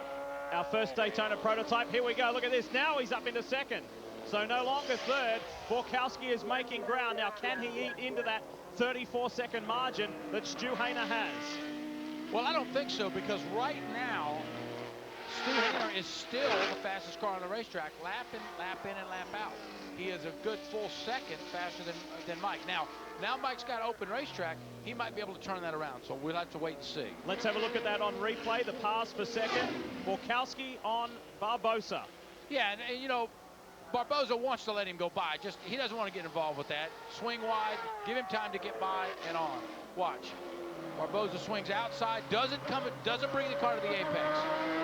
our first Daytona prototype, here we go, look at this, now he's up into second. So no longer third, Borkowski is making ground. Now can he eat into that 34-second margin that Stu Hayner has? Well, I don't think so, because right now, Stu Hayner is still the fastest car on the racetrack, lap in, and lap out. He is a good full second faster than Mike. Now Mike's got an open racetrack. He might be able to turn that around, so we'll have to wait and see. Let's have a look at that on replay. The pass for second, Borkowski on Barbosa. Yeah, and you know, Barbosa wants to let him go by. Just he doesn't want to get involved with that. Swing wide, give him time to get by and on. Watch. Barboza swings outside, doesn't bring the car to the apex.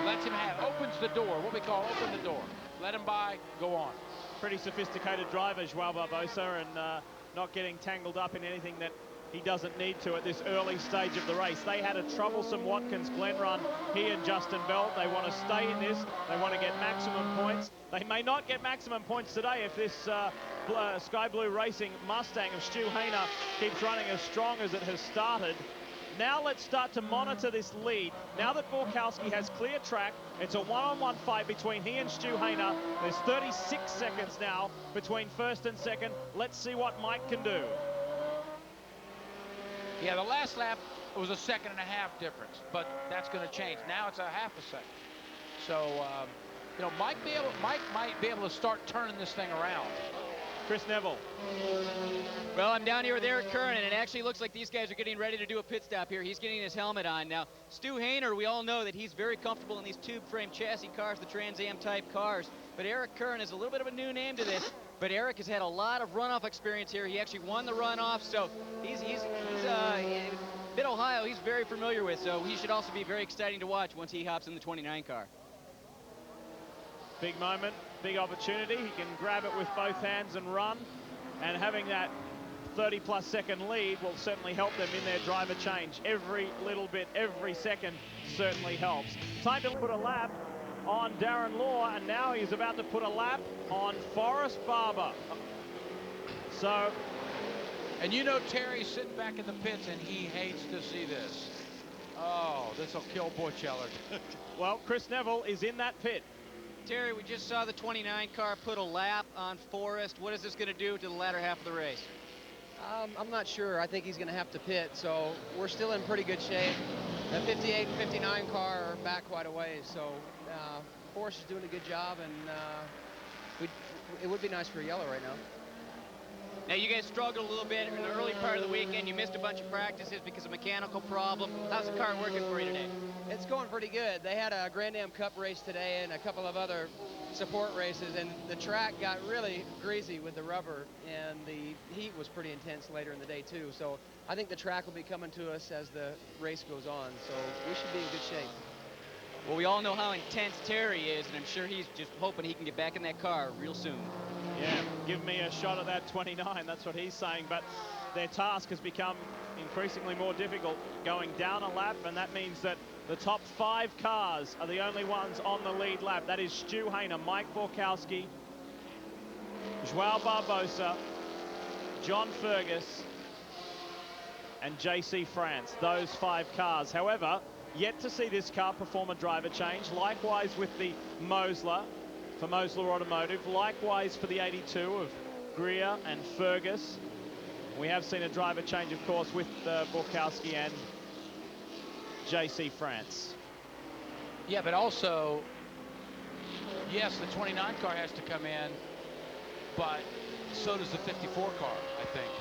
Lets him have, opens the door, what we call open the door. Let him by, go on. Pretty sophisticated driver, Joao Barboza, and not getting tangled up in anything that he doesn't need to at this early stage of the race. They had a troublesome Watkins Glen run, he and Justin Bell. They want to stay in this. They want to get maximum points. They may not get maximum points today if this Sky Blue Racing Mustang of Stu Hayner keeps running as strong as it has started. Now let's start to monitor this lead. Now that Borkowski has clear track, it's a one-on-one fight between he and Stu Hayner. There's 36 seconds now between first and second. Let's see what Mike can do. Yeah, the last lap was a 1.5 second difference, but that's going to change. Now it's a 0.5 second. So, you know, Mike might be able to start turning this thing around. Chris Neville. Well, I'm down here with Eric Curran, and it actually looks like these guys are getting ready to do a pit stop here. He's getting his helmet on. Now, Stu Hayner, we all know that he's very comfortable in these tube frame chassis cars, the Trans Am type cars. But Eric Curran is a little bit of a new name to this. But Eric has had a lot of runoff experience here. He actually won the runoff, so he's Mid-Ohio, he's very familiar with, so he should also be very exciting to watch once he hops in the 29 car. Big moment, big opportunity. He can grab it with both hands and run. And having that 30-plus second lead will certainly help them in their driver change. Every little bit, every second certainly helps. Time to put a lap on Darren Law, and now he's about to put a lap on Forrest Barber. So, and you know Terry's sitting back in the pits, and he hates to see this. Oh, this will kill Butch Ellard. Well, Chris Neville is in that pit. Terry, we just saw the 29 car put a lap on Forrest. What is this going to do to the latter half of the race? I'm not sure. I think he's going to have to pit, so we're still in pretty good shape. The 58 and 59 car are back quite a ways, so Forrest is doing a good job, and it would be nice for a yellow right now. Now, you guys struggled a little bit in the early part of the weekend. You missed a bunch of practices because of mechanical problem. How's the car working for you today? It's going pretty good. They had a Grand Am Cup race today and a couple of other support races, and the track got really greasy with the rubber, and the heat was pretty intense later in the day, too. So I think the track will be coming to us as the race goes on, so we should be in good shape. Well, we all know how intense Terry is, and I'm sure he's just hoping he can get back in that car real soon. Yeah, give me a shot at that 29. That's what he's saying. But their task has become increasingly more difficult going down a lap, and that means that the top 5 cars are the only ones on the lead lap. That is Stu Hayner, Mike Borkowski, Joao Barboza, John Fergus, and JC France. Those 5 cars. However, yet to see this car perform a driver change. Likewise with the Mosler for Mosler Automotive. Likewise for the 82 of Greer and Fergus. We have seen a driver change, of course, with Borkowski and JC France. Yeah, but also, yes, the 29 car has to come in, but so does the 54 car, I think.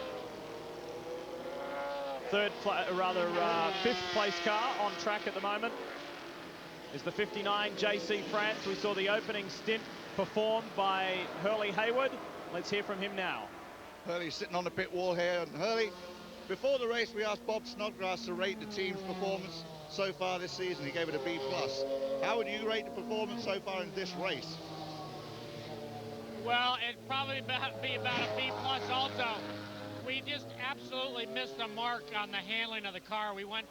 Fifth place car on track at the moment is the 59 JC France. We saw the opening stint performed by Hurley Hayward. Let's hear from him now. Hurley's sitting on the pit wall here, and Hurley, before the race we asked Bob Snodgrass to rate the team's performance so far this season. He gave it a B+. How would you rate the performance so far in this race? Well, it'd probably be about a B+ also. We just absolutely missed the mark on the handling of the car. We went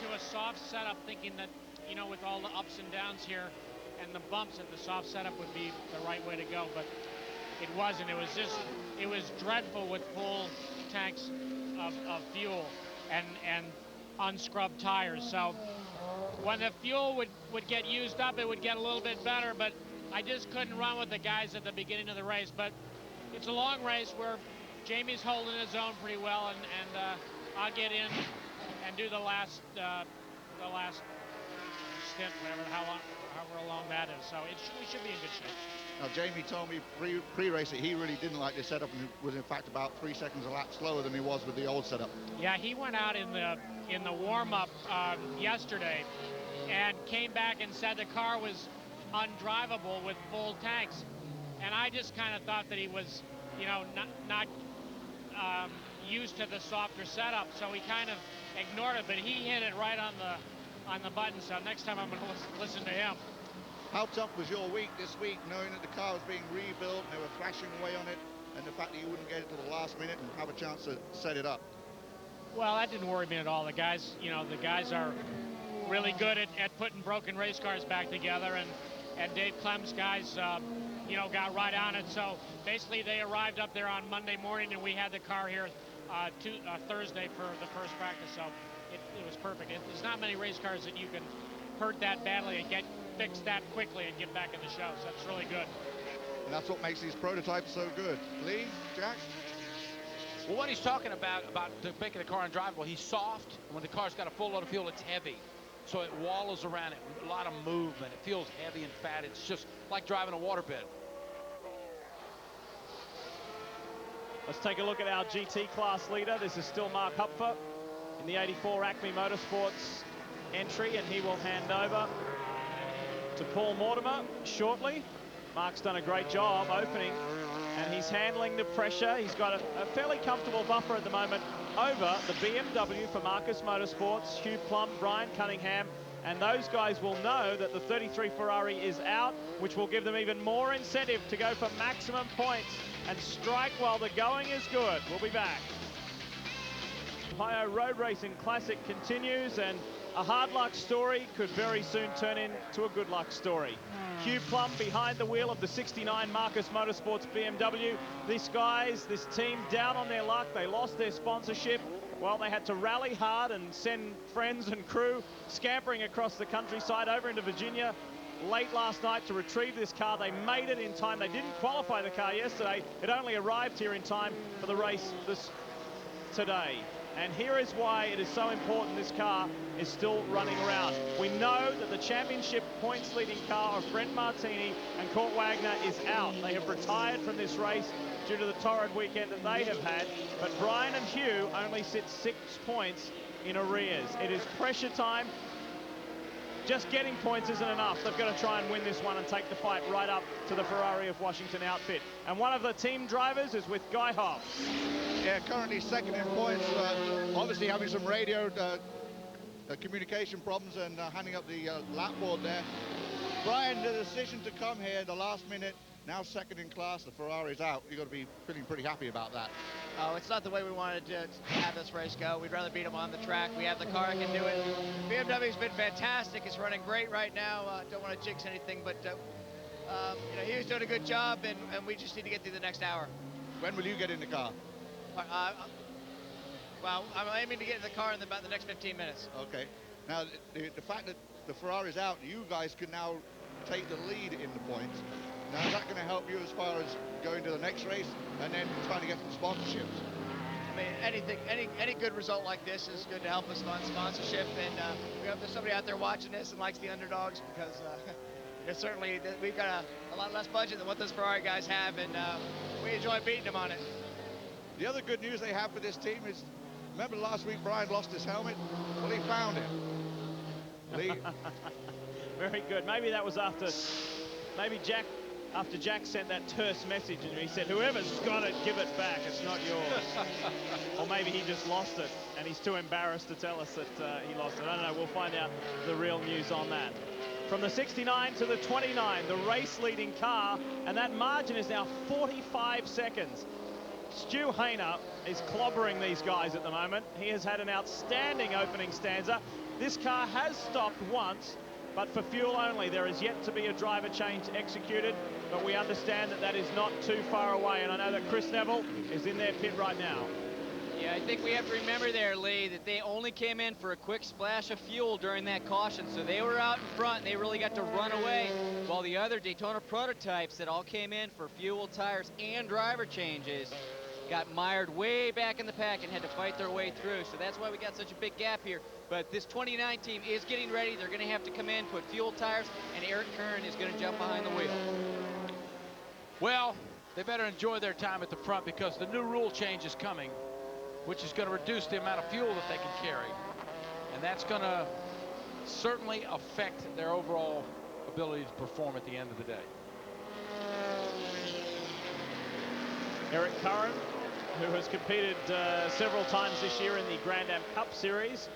to a soft setup thinking that, you know, with all the ups and downs here and the bumps, that the soft setup would be the right way to go, but it wasn't. It was dreadful with full tanks of fuel and unscrubbed tires. So when the fuel would get used up, it would get a little bit better, but I just couldn't run with the guys at the beginning of the race. But it's a long race where Jamie's holding his own pretty well, and I'll get in and do the last stint, however long that is. So we should be in good shape. Now, Jamie told me pre-race that he really didn't like this setup and was in fact about 3 seconds a lap slower than he was with the old setup. Yeah, he went out in the warm-up yesterday and came back and said the car was undrivable with full tanks, and I just kind of thought that he was, you know, not used to the softer setup, so he kind of ignored it, but he hit it right on the button, so next time I'm going to listen to him. How tough was your week this week, knowing that the car was being rebuilt and they were thrashing away on it, and the fact that you wouldn't get it to the last minute and have a chance to set it up? Well, that didn't worry me at all. The guys, the guys are really good at putting broken race cars back together, and Dave Clem's guys, got right on it. So basically, they arrived up there on Monday morning, and we had the car here Thursday for the first practice. So it was perfect. There's not many race cars that you can hurt that badly and get fixed that quickly and get back in the show. So that's really good. And that's what makes these prototypes so good. Lee, Jack? Well, what he's talking about making the car undrivable, he's soft. When the car's got a full load of fuel, it's heavy. So it wallows around it, a lot of movement. It feels heavy and fat. It's just like driving a waterbed. Let's take a look at our GT class leader. This is still Mark Hupfer in the 84 Acme Motorsports entry, and he will hand over to Paul Mortimer shortly. Mark's done a great job opening, and he's handling the pressure. He's got a fairly comfortable buffer at the moment over the BMW for Marcus Motorsports, Hugh Plum, Brian Cunningham, and those guys will know that the 33 Ferrari is out, which will give them even more incentive to go for maximum points and strike while the going is good. We'll be back. Ohio Road Racing Classic continues, and a hard luck story could very soon turn into a good luck story. Hugh Plum behind the wheel of the 69 Marcus Motorsports BMW. This team down on their luck. They lost their sponsorship. Well, they had to rally hard and send friends and crew scampering across the countryside over into Virginia late last night to retrieve this car. They made it in time. They didn't qualify the car yesterday. It only arrived here in time for the race today. And here is why it is so important this car is still running around. We know that the championship points leading car of Brent Martini and Kurt Wagner is out. They have retired from this race due to the torrid weekend that they have had. But Brian and Hugh only sit 6 points in arrears. It is pressure time. Just getting points isn't enough. They've got to try and win this one and take the fight right up to the Ferrari of Washington outfit. And one of the team drivers is with Guy Hoff. Yeah, currently second in points. Obviously having some radio communication problems and handing up the lap board there. Brian, the decision to come here the last minute, now second in class, the Ferrari's out. You've got to be feeling pretty happy about that. Oh, it's not the way we wanted to have this race go. We'd rather beat them on the track. We have the car that can do it. BMW's been fantastic. It's running great right now. Don't want to jinx anything, but he was doing a good job, and we just need to get through the next hour. When will you get in the car? Well, I'm aiming to get in the car in about the next 15 minutes. Okay. Now, the fact that the Ferrari's out, you guys can now take the lead in the points. Now, is that going to help you as far as going to the next race and then trying to get some sponsorships? I mean, any good result like this is good to help us on sponsorship, and we hope there's somebody out there watching this and likes the underdogs, because certainly we've got a lot less budget than what those Ferrari guys have, and we enjoy beating them on it. The other good news they have for this team is, remember last week Brian lost his helmet? Well, he found it. Lee? Very good. Maybe that was after Jack sent that terse message and he said, whoever's got it, give it back. It's not yours. Or maybe he just lost it and he's too embarrassed to tell us that he lost it. I don't know. We'll find out the real news on that. From the 69 to the 29, the race leading car, and that margin is now 45 seconds. Stu Hayner is clobbering these guys at the moment. He has had an outstanding opening stanza. This car has stopped once, but for fuel only. There is yet to be a driver change executed, but we understand that that is not too far away, and I know that Chris Neville is in their pit right now. Yeah, I think we have to remember there, Lee, that they only came in for a quick splash of fuel during that caution, so they were out in front, and they really got to run away, while the other Daytona prototypes that all came in for fuel, tires, and driver changes got mired way back in the pack and had to fight their way through, so that's why we got such a big gap here. But this 29 team is getting ready. They're going to have to come in, put fuel, tires, and Eric Kern is going to jump behind the wheel. Well, they better enjoy their time at the front, because the new rule change is coming, which is going to reduce the amount of fuel that they can carry. And that's going to certainly affect their overall ability to perform at the end of the day. Eric Curran who has competed several times this year in the Grand Am Cup Series,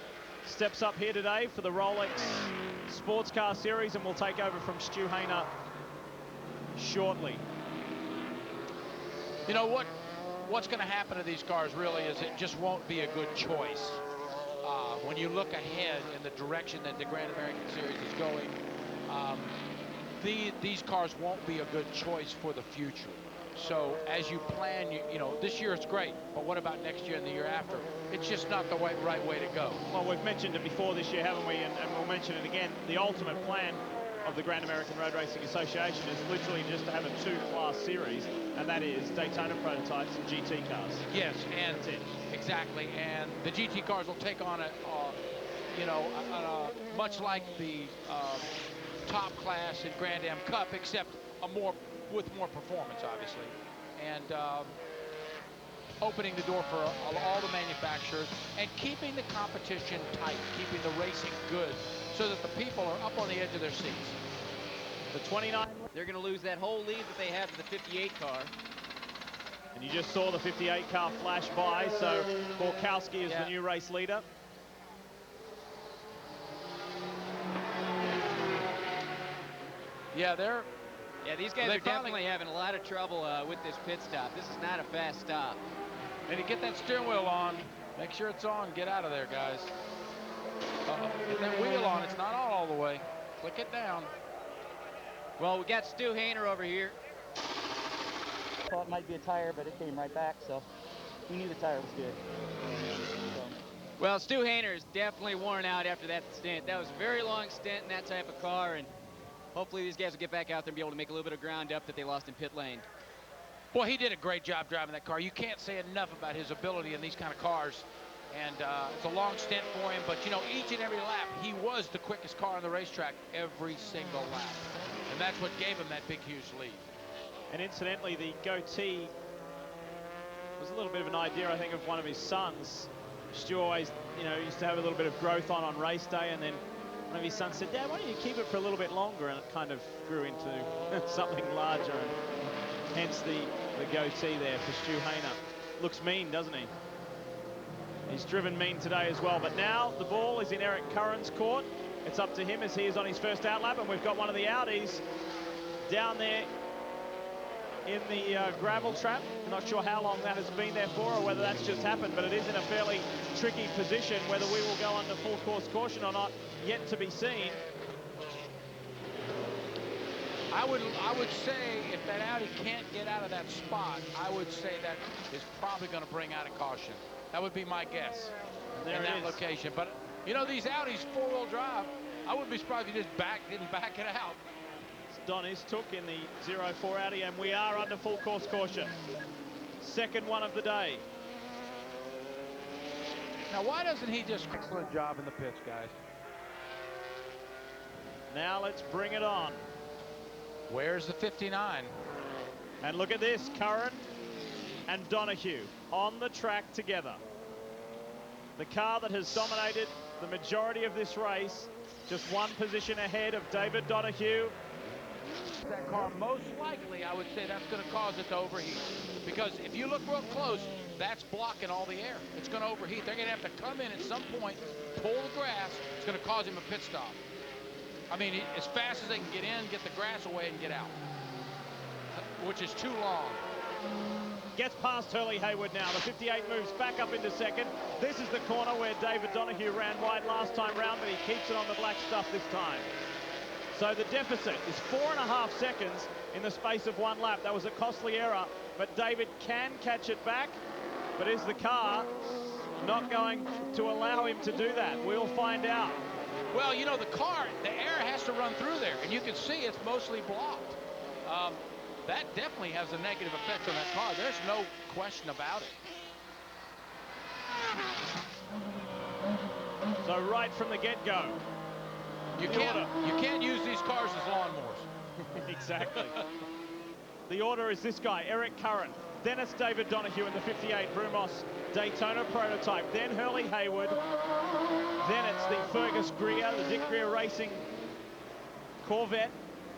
steps up here today for the Rolex Sports Car Series and will take over from Stu Hayner shortly. You know what's going to happen to these cars really is it just won't be a good choice. When you look ahead in the direction that the Grand American Series is going, these cars won't be a good choice for the future. So as you plan, you know, this year it's great, but what about next year and the year after? It's just not the right way to go. Well, we've mentioned it before this year, haven't we? And we'll mention it again. The ultimate plan of the Grand American Road Racing Association is literally just to have a two-class series, and that is Daytona prototypes and GT cars. Yes, and exactly. And the GT cars will take on much like the top class in Grand Am Cup, except with more performance, obviously, and opening the door for all the manufacturers and keeping the competition tight, keeping the racing good, so that the people are up on the edge of their seats. The 29. They're going to lose that whole lead that they had to the 58 car. And you just saw the 58 car flash by, so Borkowski is the new race leader. Yeah, these guys are definitely having a lot of trouble with this pit stop. This is not a fast stop. And to get that steering wheel on, make sure it's on, get out of there, guys. Get that wheel on, it's not on all the way. Click it down. Well, we got Stu Hayner over here. Thought it might be a tire, but it came right back, so we knew the tire was good. So. Well, Stu Hayner is definitely worn out after that stint. That was a very long stint in that type of car, and hopefully these guys will get back out there and be able to make a little bit of ground up that they lost in pit lane. Boy, he did a great job driving that car. You can't say enough about his ability in these kind of cars. And it's a long stint for him, but you know, each and every lap, he was the quickest car on the racetrack every single lap. And that's what gave him that big, huge lead. And incidentally, the goatee was a little bit of an idea, I think, of one of his sons. Stu always, you know, used to have a little bit of growth on race day, and then one of his sons said, "Dad, why don't you keep it for a little bit longer?" And it kind of grew into something larger, and hence the goatee there for Stu Hayner. Looks mean, doesn't he? He's driven mean today as well, but now the ball is in Eric Curran's court. It's up to him as he is on his first outlap, and we've got one of the Audis down there in the gravel trap. Not sure how long that has been there for or whether that's just happened, but it is in a fairly tricky position. Whether we will go under full course caution or not, yet to be seen. I would say if that Audi can't get out of that spot, I would say that is probably going to bring out a caution. That would be my guess in that location. But you know, these Audis four-wheel drive, I wouldn't be surprised if you just didn't back it out. Don Istook in the 04 Audi, and we are under full course caution. Second one of the day. Now, why doesn't he just excellent job in the pits, guys? Now let's bring it on. Where's the 59? And look at this, Curran and Donahue on the track together. The car that has dominated the majority of this race, just one position ahead of David Donahue. That car, most likely, I would say that's going to cause it to overheat. Because if you look real close, that's blocking all the air. It's going to overheat. They're going to have to come in at some point, pull the grass. It's going to cause him a pit stop. I mean, as fast as they can get in, get the grass away, and get out, which is too long. Gets past Hurley Haywood now. The 58 moves back up into second. This is the corner where David Donahue ran wide last time round, but he keeps it on the black stuff this time. So the deficit is 4.5 seconds in the space of one lap. That was a costly error, but David can catch it back. But is the car not going to allow him to do that? We'll find out. Well, you know, the car, the air has to run through there, and you can see it's mostly blocked. That definitely has a negative effect on that car. There's no question about it. So right from the get-go, you can't use these cars as lawnmowers. Exactly. The order is this guy, Eric Curran. Then it's David Donahue in the 58 Brumos Daytona prototype. Then Hurley Haywood. Then it's the Fergus Greer, the Dick Greer Racing Corvette.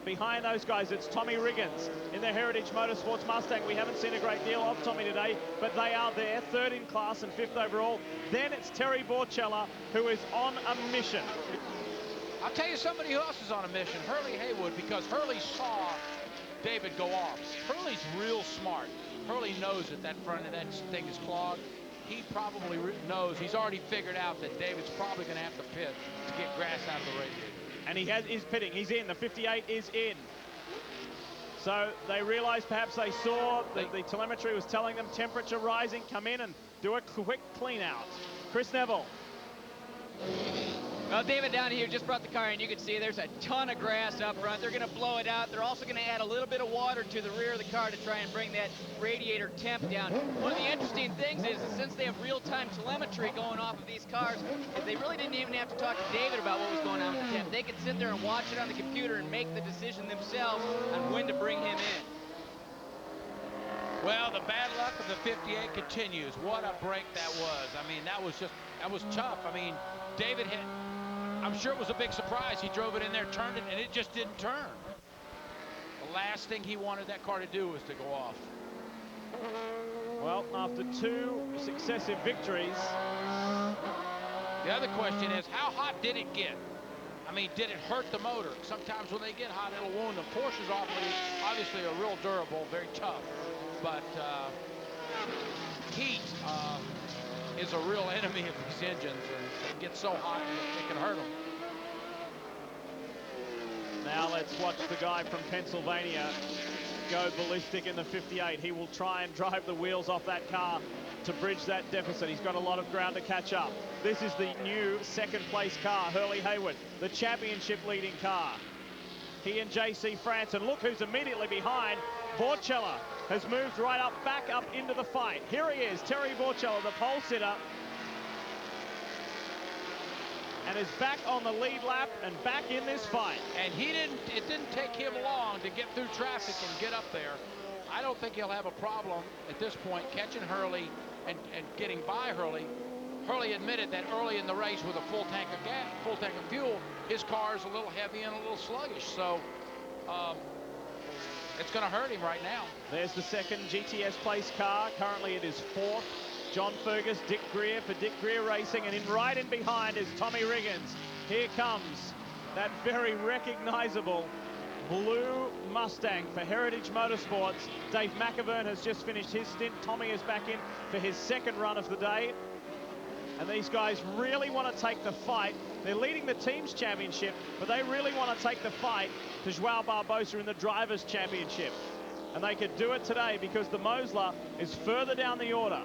Behind those guys, it's Tommy Riggins in the Heritage Motorsports Mustang. We haven't seen a great deal of Tommy today, but they are there, 3rd in class and 5th overall. Then it's Terry Borchella, who is on a mission. I'll tell you somebody who else is on a mission, Hurley Haywood, because Hurley saw David go off. Hurley's real smart. Hurley knows that that front of that thing is clogged. He probably knows, he's already figured out that David's probably going to have to pit to get grass out of the radiator. And he is pitting. He's in. The 58 is in. So they realized, perhaps they saw that the telemetry was telling them temperature rising. Come in and do a quick clean out. Chris Neville. Well, David down here just brought the car in. You can see there's a ton of grass up front. They're going to blow it out. They're also going to add a little bit of water to the rear of the car to try and bring that radiator temp down. One of the interesting things is that since they have real-time telemetry going off of these cars, they really didn't even have to talk to David about what was going on with the temp. They could sit there and watch it on the computer and make the decision themselves on when to bring him in. Well, the bad luck of the 58 continues. What a break that was. I mean, that was tough. I mean, David hit. I'm sure it was a big surprise. He drove it in there, turned it, and it just didn't turn. The last thing he wanted that car to do was to go off. Well, after 2 successive victories. The other question is, how hot did it get? I mean, did it hurt the motor? Sometimes when they get hot, it'll wound them. Porsche's obviously a real durable, very tough. But heat is a real enemy of these engines, and it gets so hot it can hurt them. Now let's watch the guy from Pennsylvania go ballistic in the 58. He will try and drive the wheels off that car to bridge that deficit. He's got a lot of ground to catch up. This is the new 2nd place car, Hurley Haywood, the championship leading car. He and JC France, and look who's immediately behind. Borchella has moved right up, back up into the fight. Here he is, Terry Borchella, the pole sitter, and is back on the lead lap and back in this fight. And it didn't take him long to get through traffic and get up there. I don't think he'll have a problem at this point catching Hurley and getting by Hurley. Hurley admitted that early in the race with a full tank of gas, full tank of fuel, his car is a little heavy and a little sluggish. So it's going to hurt him right now. There's the 2nd GTS place car. Currently it is 4th. John Fergus, Dick Greer for Dick Greer Racing, and right in behind is Tommy Riggins. Here comes that very recognizable blue Mustang for Heritage Motorsports. Dave McIvern has just finished his stint. Tommy is back in for his 2nd run of the day. And these guys really want to take the fight. They're leading the team's championship, but they really want to take the fight to Joao Barbosa in the Drivers' Championship. And they could do it today because the Mosler is further down the order.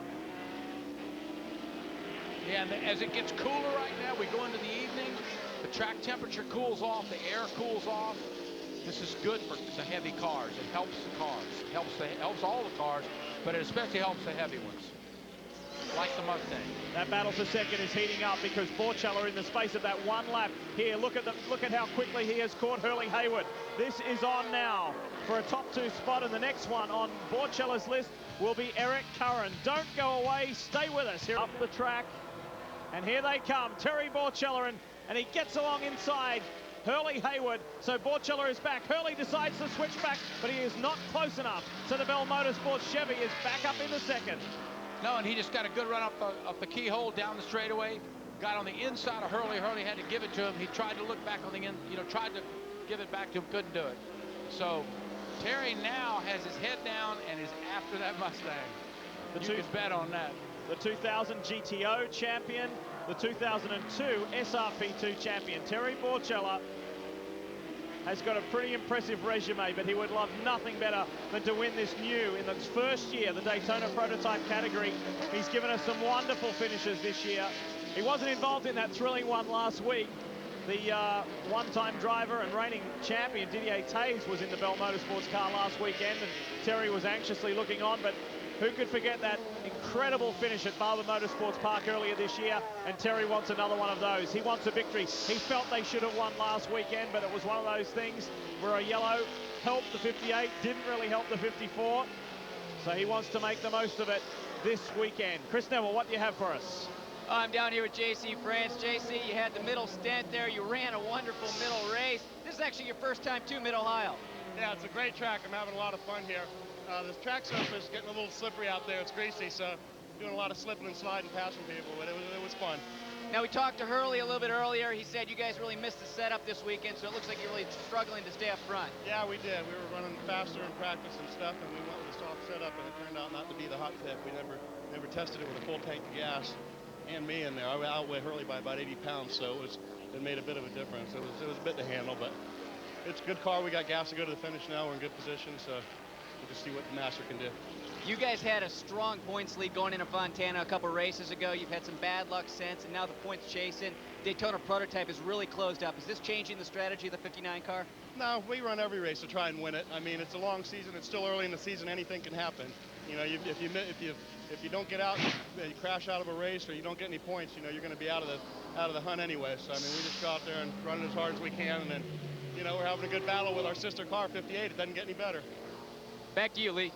Yeah, and as it gets cooler right now, we go into the evening, the track temperature cools off, the air cools off. This is good for the heavy cars. It helps the cars. It helps all the cars, but it especially helps the heavy ones, like the Mustang. That battle for 2nd is heating up because Borchella, in the space of that 1 lap here, look at how quickly he has caught Hurley Haywood. This is on now for a top 2 spot, and the next one on Borchella's list will be Eric Curran. Don't go away, stay with us here up the track. And here they come, Terry Borchella, and he gets along inside Hurley Haywood. So Borchella is back. Hurley decides to switch back, but he is not close enough. So the Bell Motorsports Chevy is back up in the 2nd. No, and he just got a good run up the keyhole down the straightaway. Got on the inside of Hurley. Hurley had to give it to him. He tried to look back on the end, tried to give it back to him, couldn't do it. So Terry now has his head down and is after that Mustang. You can bet on that. The 2000 GTO champion, the 2002 SRP2 champion. Terry Borchella has got a pretty impressive resume, but he would love nothing better than to win this new, in its first year, the Daytona prototype category. He's given us some wonderful finishes this year. He wasn't involved in that thrilling one last week. The one-time driver and reigning champion Didier Tays was in the Bell Motorsports car last weekend, and Terry was anxiously looking on, but who could forget that incredible finish at Barber Motorsports Park earlier this year? And Terry wants another one of those. He wants a victory. He felt they should have won last weekend, but it was one of those things where a yellow helped the 58, didn't really help the 54. So he wants to make the most of it this weekend. Chris Neville, what do you have for us? I'm down here with JC France. JC, you had the middle stint there. You ran a wonderful middle race. This is actually your first time to Mid-Ohio. Yeah, it's a great track. I'm having a lot of fun here. The track surface is getting a little slippery out there. It's greasy, so doing a lot of slipping and sliding, passing people, but it was fun. Now, we talked to Hurley a little bit earlier. He said you guys really missed the setup this weekend, so it looks like you're really struggling to stay up front. Yeah, we did. We were running faster in practice and stuff, and we went with a soft setup, and it turned out not to be the hot pick. We never tested it with a full tank of gas and me in there. I outweighed Hurley by about 80 pounds, so it made a bit of a difference. It was a bit to handle, but it's a good car. We got gas to go to the finish now. We're in good position, so we'll just see what the Master can do. You guys had a strong points lead going into Fontana a couple races ago. You've had some bad luck since, and now the points chasing. Daytona prototype is really closed up. Is this changing the strategy of the 59 car? No, we run every race to try and win it. I mean, it's a long season. It's still early in the season. Anything can happen. You know, if you don't get out, you crash out of a race, or you don't get any points, you know, you're going to be out of the hunt anyway. So I mean, we just go out there and run it as hard as we can, and then, you know, we're having a good battle with our sister car, 58. It doesn't get any better. Back to you, Lee.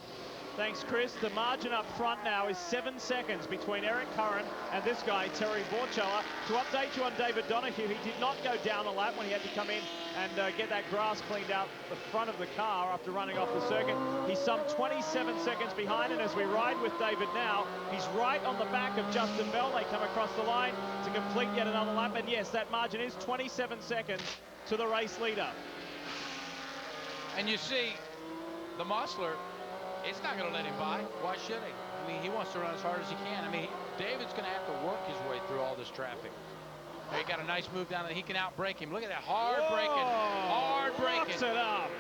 Thanks, Chris. The margin up front now is 7 seconds between Eric Curran and this guy, Terry Borchella. To update you on David Donahue, he did not go down a lap when he had to come in and get that grass cleaned out the front of the car after running off the circuit. He's some 27 seconds behind, and as we ride with David now, he's right on the back of Justin Bell. They come across the line to complete yet another lap, and yes, that margin is 27 seconds to the race leader. And you see, the Musler, it's not going to let him by. Why should he? I mean, he wants to run as hard as he can. I mean, David's going to have to work his way through all this traffic. There, he got a nice move down there. He can outbrake him. Look at that, hard braking. Hard braking. Rocks it up.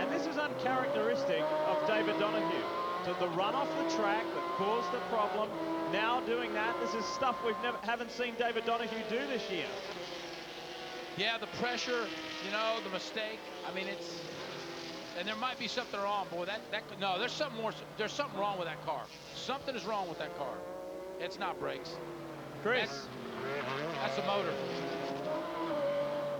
And this is uncharacteristic of David Donahue. So the run off the track that caused the problem, now doing that, this is stuff we haven't seen David Donahue do this year. Yeah, the pressure, you know, the mistake. I mean, and there might be something wrong, boy. No, there's something more. There's something wrong with that car. Something is wrong with that car. It's not brakes. Chris, that's the motor.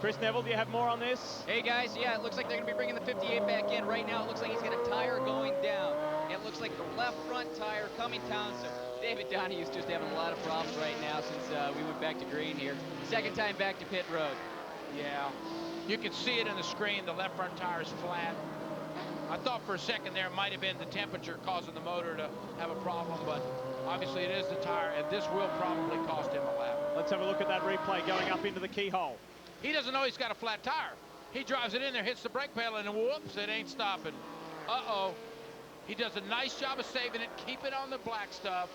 Chris Neville, do you have more on this? Hey guys, yeah, it looks like they're going to be bringing the 58 back in. Right now, it looks like he's got a tire going down. It looks like the left front tire coming down. So David Donahue's just having a lot of problems right now since we went back to green here. Second time back to pit road. Yeah, you can see it in the screen. The left front tire is flat. I thought for a second there it might have been the temperature causing the motor to have a problem, but obviously it is the tire, and this will probably cost him a lap. Let's have a look at that replay going up into the keyhole. He doesn't know he's got a flat tire. He drives it in there, hits the brake pedal, and whoops, it ain't stopping. Uh-oh. He does a nice job of saving it, keep it on the black stuff,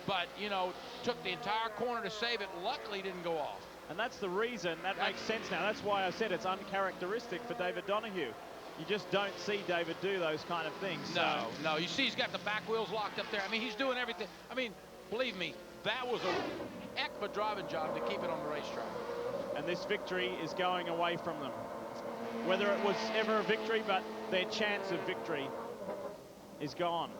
but, you know, took the entire corner to save it. Luckily, didn't go off. And that's the reason. That makes sense now. That's why I said it's uncharacteristic for David Donahue. You just don't see David do those kind of things. No, no. You see he's got the back wheels locked up there. I mean, he's doing everything. I mean, believe me, that was a heck of a driving job to keep it on the racetrack. And this victory is going away from them. Whether it was ever a victory, but their chance of victory is gone.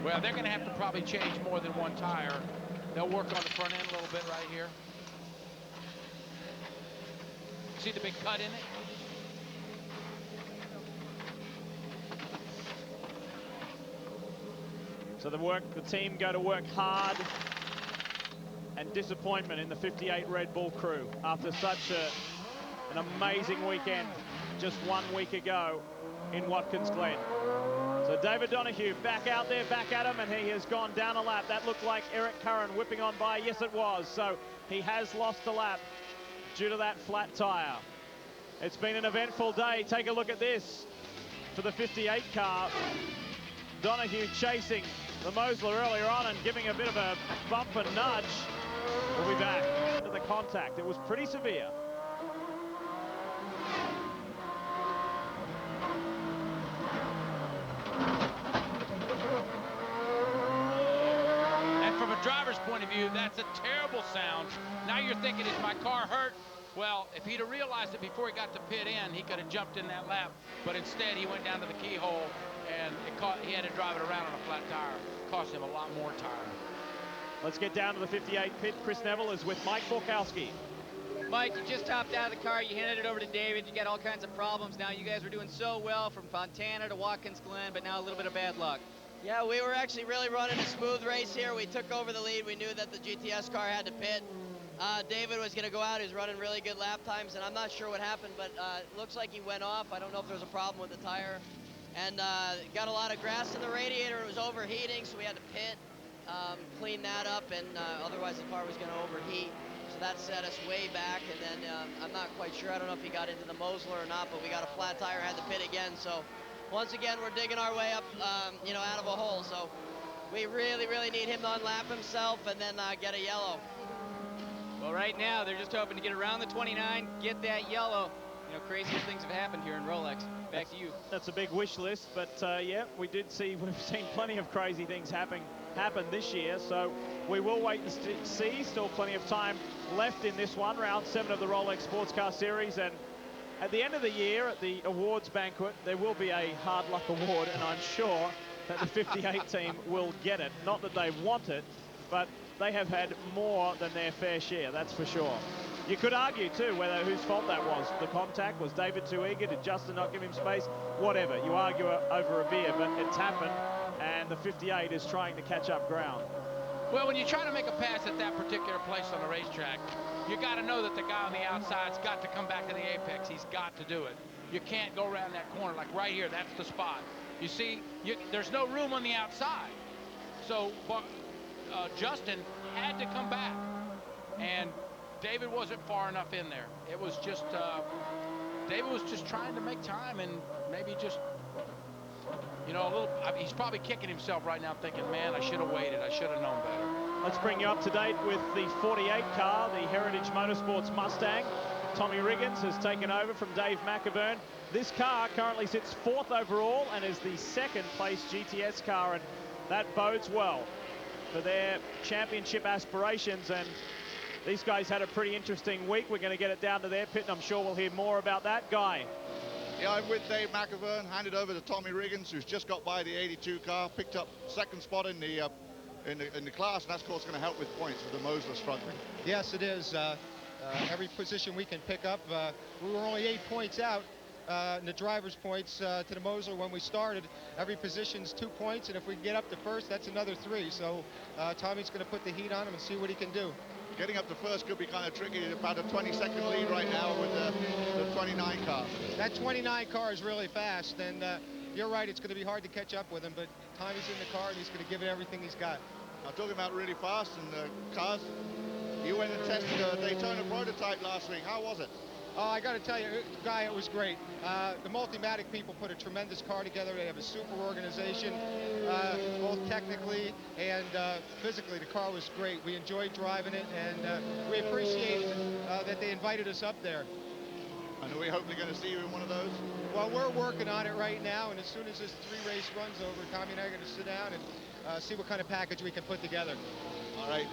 Well, they're going to have to probably change more than one tire. They'll work on the front end a little bit right here. See the big cut in it? So the team go to work hard, and disappointment in the 58 Red Bull crew after such an amazing weekend just 1 week ago in Watkins Glen. So David Donahue back out there, back at him, and he has gone down a lap. That looked like Eric Curran whipping on by. Yes, it was. So he has lost a lap due to that flat tire. It's been an eventful day. Take a look at this for the 58 car. Donahue chasing the Mosler earlier on and giving a bit of a bump and nudge. We'll be back to the contact. It was pretty severe. And from a driver's point of view, that's a terrible sound. Now you're thinking, is my car hurt? Well, if he'd have realized it before he got to pit in, he could have jumped in that lap. But instead, he went down to the keyhole, and he had to drive it around on a flat tire. Cost him a lot more time. Let's get down to the 58 pit. Chris Neville is with Mike Borkowski. Mike, you just hopped out of the car. You handed it over to David. You got all kinds of problems now. You guys were doing so well from Fontana to Watkins Glen, but now a little bit of bad luck. Yeah, we were actually really running a smooth race here. We took over the lead. We knew that the GTS car had to pit. David was going to go out. He was running really good lap times, and I'm not sure what happened, but it looks like he went off. I don't know if there was a problem with the tire. And got a lot of grass in the radiator. It was overheating, so we had to pit, clean that up, and otherwise the car was going to overheat. So that set us way back, and then I'm not quite sure. I don't know if he got into the Mosler or not, but we got a flat tire, had to pit again. So once again, we're digging our way up, you know, out of a hole. So we really, really need him to unlap himself and then get a yellow. Well, right now, they're just hoping to get around the 29, get that yellow. You know, crazier things have happened here in Rolex. Back to you. That's a big wish list, but yeah, we've seen plenty of crazy things happen this year, so we will wait and see. Still plenty of time left in this one, round 7 of the Rolex Sports Car Series, and at the end of the year, at the awards banquet, there will be a hard luck award, and I'm sure that the 58 team will get it. Not that they want it, but they have had more than their fair share, that's for sure. You could argue, too, whether whose fault that was. The contact, was David too eager? Did Justin not give him space? Whatever. You argue over a beer, but it's happened, and the 58 is trying to catch up ground. Well, when you try to make a pass at that particular place on the racetrack, you got to know that the guy on the outside's got to come back to the apex. He's got to do it. You can't go around that corner. Like right here, that's the spot. You see, there's no room on the outside. So Justin had to come back, and David wasn't far enough in there. It was just, David was just trying to make time, and maybe just, you know, a little, he's probably kicking himself right now thinking, man, I should have waited. I should have known better. Let's bring you up to date with the 48 car, the Heritage Motorsports Mustang. Tommy Riggins has taken over from Dave McAbern. This car currently sits 4th overall and is the 2nd place GTS car, and that bodes well for their championship aspirations. And these guys had a pretty interesting week. We're going to get it down to their pit, and I'm sure we'll hear more about that. Guy. Yeah, I'm with Dave McAvern, handed over to Tommy Riggins, who's just got by the 82 car, picked up 2nd spot in the class, and that's, of course, going to help with points with the Mosler struggling. Yes, it is. Every position we can pick up. We were only 8 points out in the driver's points to the Mosler when we started. Every position's 2 points, and if we can get up to 1st, that's another 3. So Tommy's going to put the heat on him and see what he can do. Getting up to 1st could be kind of tricky. About a 20-second lead right now with the 29 car. That 29 car is really fast, and you're right, it's going to be hard to catch up with him, but Tommy's in the car, and he's going to give it everything he's got. I'm talking about really fast and cars. You went and tested a Daytona prototype last week. How was it? I got to tell you, Guy, it was great. The Multimatic people put a tremendous car together. They have a super organization, both technically and physically. The car was great. We enjoyed driving it, and we appreciate that they invited us up there. And are we hopefully going to see you in one of those? Well, we're working on it right now, and as soon as this 3-race run's over, Tommy and I are going to sit down and see what kind of package we can put together. All right.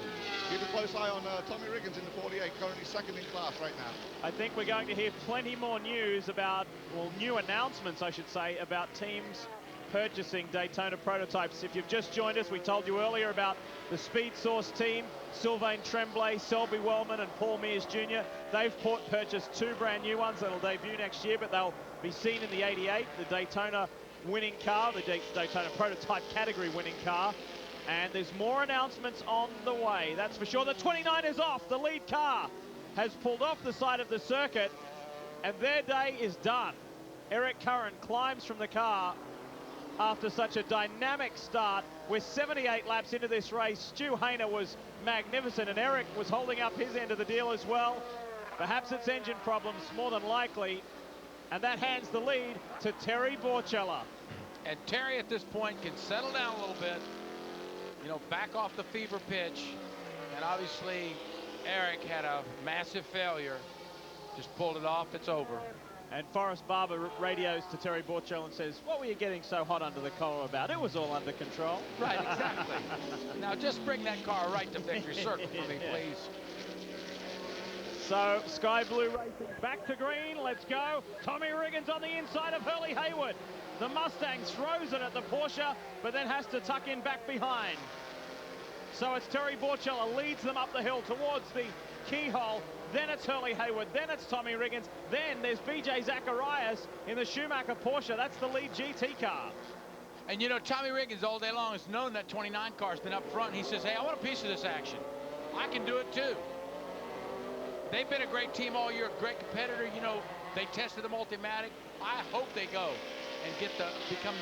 Keep a close eye on Tommy Riggins in the 48, currently 2nd in class right now. I think we're going to hear plenty more news about, well, new announcements, I should say, about teams purchasing Daytona prototypes. If you've just joined us, we told you earlier about the Speed Source team, Sylvain Tremblay, Selby Wellman, and Paul Mears Jr. They've purchased 2 brand new ones that'll debut next year, but they'll be seen in the 88, the Daytona winning car, the Daytona prototype category winning car. And there's more announcements on the way, that's for sure. The 29 is off. The lead car has pulled off the side of the circuit, and their day is done. Eric Curran climbs from the car after such a dynamic start. We're 78 laps into this race. Stu Hayner was magnificent, and Eric was holding up his end of the deal as well. Perhaps it's engine problems, more than likely, and that hands the lead to Terry Borchella. And Terry at this point can settle down a little bit, you know, back off the fever pitch. And obviously Eric had a massive failure, just pulled it off. It's over. And Forrest Barber radios to Terry Borchella and says, what were you getting so hot under the collar about? It was all under control. Right, exactly. Now just bring that car right to victory circle for me, please. So Sky Blue Racing back to green. Let's go. Tommy Riggins on the inside of Hurley Haywood. The Mustang throws it at the Porsche, but then has to tuck in back behind. So it's Terry Borchella leads them up the hill towards the keyhole. then it's Hurley Haywood, then it's Tommy Riggins, then there's BJ Zacharias in the Schumacher Porsche. That's the lead GT car. And you know, Tommy Riggins all day long has known that 29 car's been up front. He says, hey, I want a piece of this action. I can do it too. They've been a great team all year, a great competitor. You know, they tested the Multimatic. I hope they go and become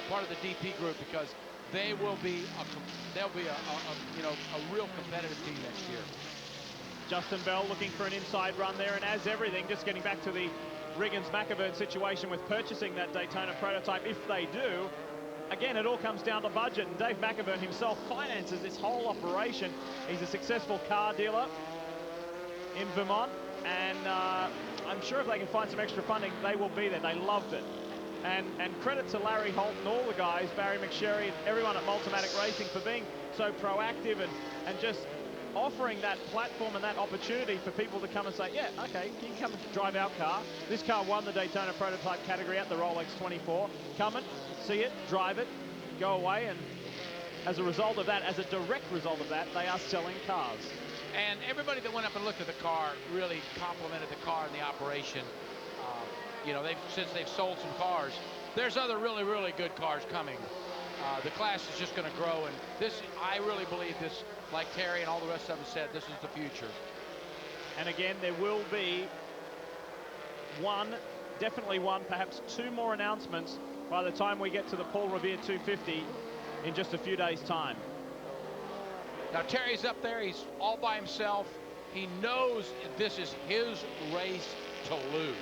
part of the DP group, because they'll be a real competitive team next year. Justin Bell looking for an inside run there, and as everything, just getting back to the Riggins-McEvern situation with purchasing that Daytona prototype, if they do, again, it all comes down to budget, and Dave McEvern himself finances this whole operation. He's a successful car dealer in Vermont, and I'm sure if they can find some extra funding, they will be there. They loved it. And credit to Larry Holt and all the guys, Barry McSherry, and everyone at Multimatic Racing for being so proactive and just offering that platform and that opportunity for people to come and say, yeah, okay, you can come and drive our car. This car won the Daytona prototype category at the Rolex 24. Come and see it, drive it, go away, and as a result of that, as a direct result of that, they are selling cars. And everybody that went up and looked at the car really complimented the car and the operation. You know, since they've sold some cars, there's other really, really good cars coming. The class is just going to grow, and I really believe this, like Terry and all the rest of them said, this is the future. And again, there will be definitely one, perhaps two more announcements by the time we get to the Paul Revere 250 in just a few days' time. Now, Terry's up there. He's all by himself. He knows this is his race to lose.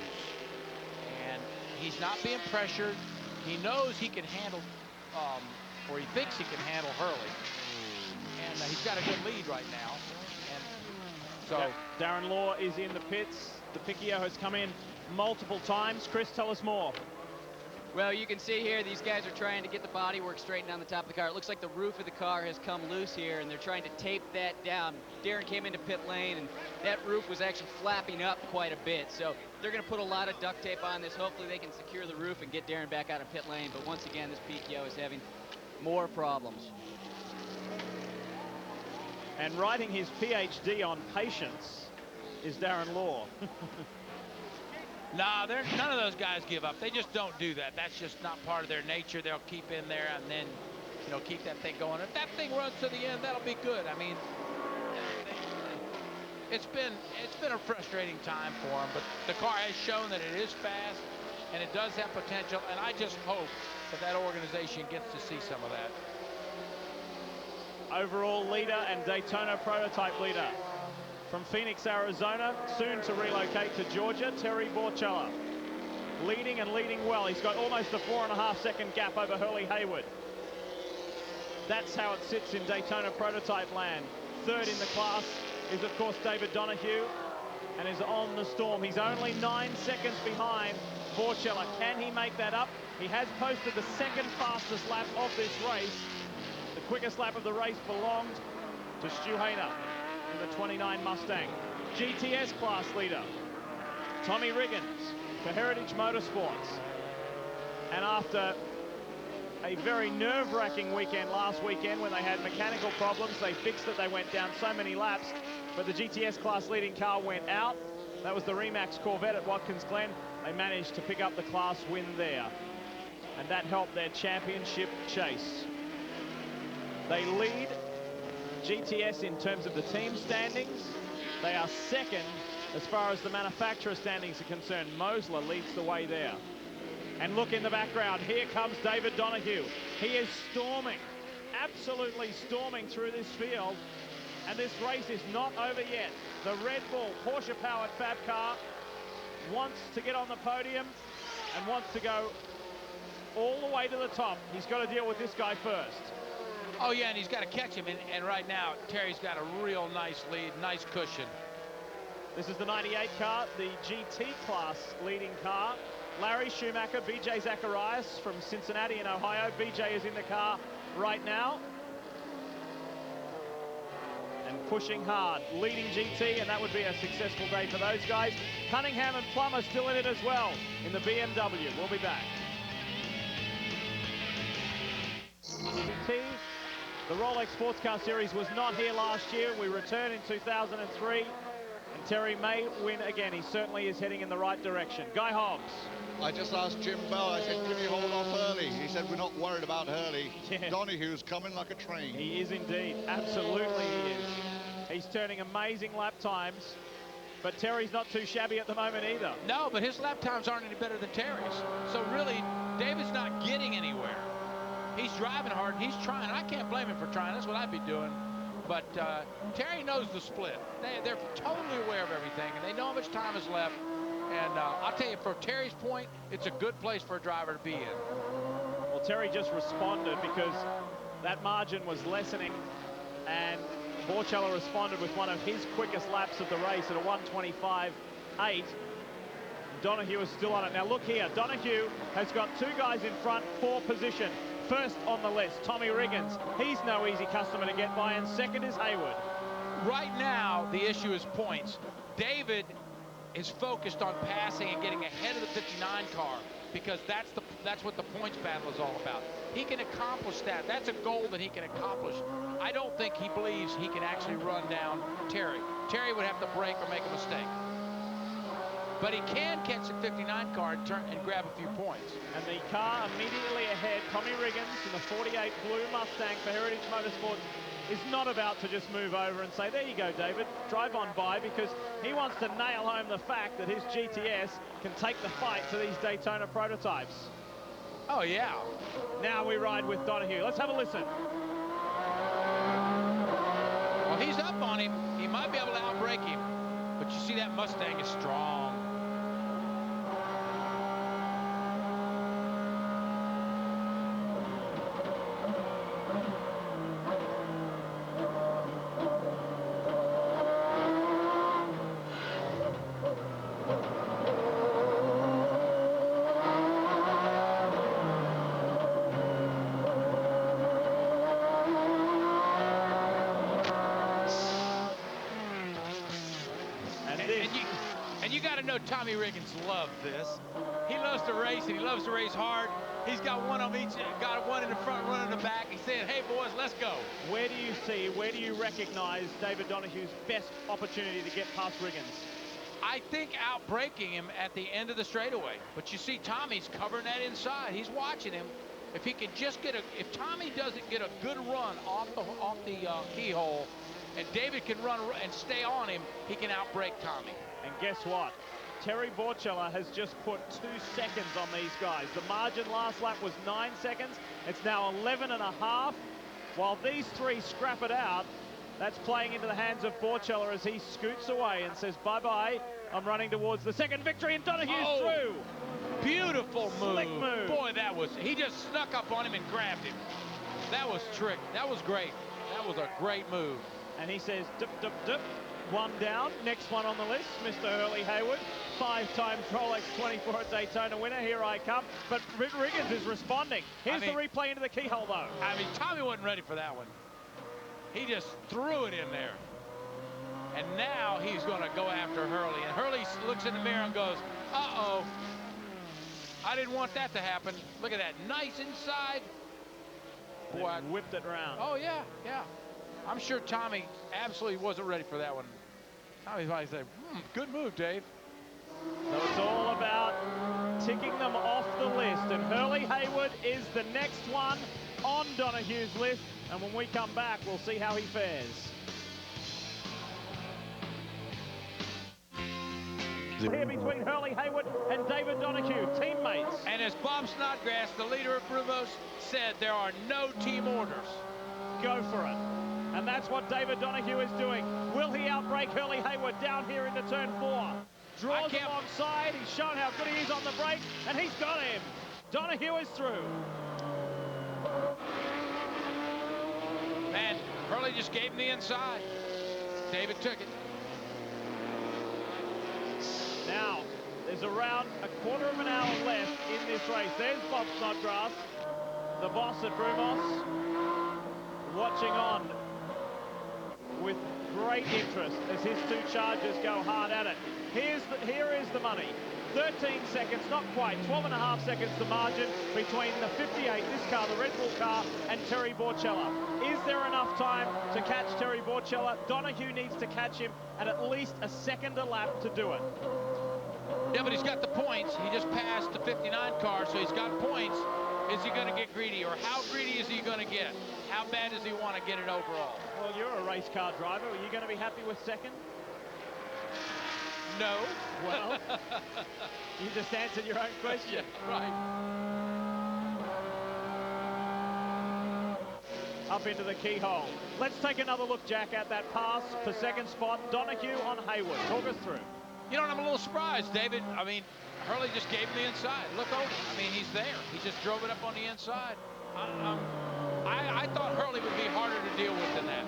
And he's not being pressured. He knows he can handle, or he thinks he can handle Hurley. And he's got a good lead right now. And so Darren Law is in the pits. The Picchio has come in multiple times. Chris, tell us more. Well, you can see here these guys are trying to get the bodywork straightened on the top of the car. It looks like the roof of the car has come loose here, and they're trying to tape that down. Darren came into pit lane, and that roof was actually flapping up quite a bit. So they're going to put a lot of duct tape on this. Hopefully they can secure the roof and get Darren back out of pit lane. But once again, this PTO is having more problems. And writing his PhD on patience is Darren Law. Nah, none of those guys give up. They just don't do that. That's just not part of their nature. They'll keep in there and then, you know, keep that thing going. If that thing runs to the end, that'll be good. I mean, it's been a frustrating time for them, but the car has shown that it is fast and it does have potential, and I just hope that organization gets to see some of that. Overall leader and Daytona prototype leader from Phoenix, Arizona, soon to relocate to Georgia, Terry Borchella. Leading and leading well. He's got almost a 4.5-second gap over Hurley Haywood. That's how it sits in Daytona prototype land. Third in the class is, of course, David Donahue, and is on the storm. He's only 9 seconds behind Borchella. Can he make that up? He has posted the second fastest lap of this race. The quickest lap of the race belonged to Stu Hayner in the 29 Mustang. GTS class leader, Tommy Riggins for Heritage Motorsports. And after a very nerve-wracking weekend last weekend when they had mechanical problems, they fixed it, they went down so many laps, but the GTS class leading car went out. That was the Remax Corvette at Watkins Glen. They managed to pick up the class win there, and that helped their championship chase. They lead GTS in terms of the team standings. They are second as far as the manufacturer standings are concerned. Mosler leads the way there. And look in the background, here comes David Donahue. He is storming, absolutely storming through this field. And this race is not over yet. The Red Bull Porsche-powered Fab car wants to get on the podium and wants to go all the way to the top. He's got to deal with this guy first. Oh, yeah, and he's got to catch him. And right now, Terry's got a real nice lead, nice cushion. This is the 98 car, the GT class leading car. Larry Schumacher, BJ Zacharias from Cincinnati in Ohio. BJ is in the car right now. And pushing hard, leading GT, and that would be a successful day for those guys. Cunningham and Plummer still in it as well in the BMW. We'll be back. GT. The Rolex Sports Car Series was not here last year. We returned in 2003. And Terry may win again. He certainly is heading in the right direction. Guy Hobbs. I just asked Jim Bell, I said, could he hold off Hurley? He said, we're not worried about Hurley. Yeah. Donohue's coming like a train. He is indeed. Absolutely he is. He's turning amazing lap times, but Terry's not too shabby at the moment either. No, but his lap times aren't any better than Terry's. So really, David's not getting anywhere. He's driving hard, he's trying. I can't blame him for trying. That's what I'd be doing. But Terry knows the split. They're totally aware of everything, and they know how much time is left. And I'll tell you, for Terry's point, it's a good place for a driver to be in. Well, Terry just responded because that margin was lessening, and Borchella responded with one of his quickest laps of the race at a 1:25.8. Donohue is still on it. Now look here, Donohue has got two guys in front for position. First on the list, Tommy Riggins. He's no easy customer to get by, and second is Hayward. Right now, the issue is points. David is focused on passing and getting ahead of the 59 car because that's what the points battle is all about. He can accomplish that. That's a goal that he can accomplish. I don't think he believes he can actually run down Terry. Terry would have to break or make a mistake. But he can catch the 59 car and grab a few points. And the car immediately ahead, Tommy Riggins in the 48 blue Mustang for Heritage Motorsports, is not about to just move over and say, there you go, David, drive on by, because he wants to nail home the fact that his GTS can take the fight to these Daytona prototypes. Oh, yeah. Now we ride with Donohue. Let's have a listen. Well, he's up on him. He might be able to outbrake him. But you see that Mustang is strong. Tommy Riggins loved this. He loves to race, and he loves to race hard. He's got one on each, got one in the front, one in the back. He's saying, hey, boys, let's go. Where do you recognize David Donohue's best opportunity to get past Riggins? I think outbraking him at the end of the straightaway. But you see Tommy's covering that inside. He's watching him. If he can just get if Tommy doesn't get a good run off the keyhole, and David can run and stay on him, he can outbrake Tommy. And guess what? Terry Borchella has just put 2 seconds on these guys. The margin last lap was 9 seconds. It's now 11.5. While these three scrap it out, that's playing into the hands of Borchella as he scoots away and says, bye-bye, I'm running towards the second victory, and Donohue's through. Beautiful move. Slick move. Boy, he just snuck up on him and grabbed him. That was trick. That was great. That was a great move. And he says, dip, dip, dip. One down. Next one on the list, Mr. Hurley Hayward. 5 times Rolex 24 at Daytona winner. Here I come. But Riggins is responding. Here's the replay into the keyhole, though. I mean, Tommy wasn't ready for that one. He just threw it in there. And now he's going to go after Hurley. And Hurley looks in the mirror and goes, uh-oh. I didn't want that to happen. Look at that. Nice inside. Boy, whipped it around. Oh, yeah, yeah. I'm sure Tommy absolutely wasn't ready for that one. Tommy's probably saying, good move, Dave. So it's all about ticking them off the list. And Hurley Hayward is the next one on Donohue's list. And when we come back, we'll see how he fares. Here between Hurley Hayward and David Donohue, teammates. And as Bob Snodgrass, the leader of Brumos, said, there are no team orders. Go for it. And that's what David Donohue is doing. Will he outbrake Hurley Hayward down here into turn 4? Draws alongside. He's shown how good he is on the brake, and he's got him. Donohue is through. Man, Hurley just gave him the inside. David took it. Now, there's around a quarter of an hour left in this race. There's Bob Snodgrass, the boss at Brumos, watching on with great interest as his 2 Chargers go hard at it. Here is the money. 13 seconds, not quite, 12.5 seconds the margin between the 58, this car, the Red Bull car, and Terry Borchella. Is there enough time to catch Terry Borchella? Donahue needs to catch him at least a second a lap to do it. Yeah, but he's got the points. He just passed the 59 car, so he's got points. Is he going to get greedy, or how greedy is he going to get? How bad does he want to get it overall? Well, you're a race car driver. Are you going to be happy with second? No. Well, you just answered your own question. Yeah, right. Up into the keyhole. Let's take another look, Jack, at that pass for second spot. Donahue on Hayward. Talk us through. You know, I'm a little surprised, David. I mean, Hurley just gave him the inside. Look over. I mean, he's there. He just drove it up on the inside. I thought Hurley would be harder to deal with than that.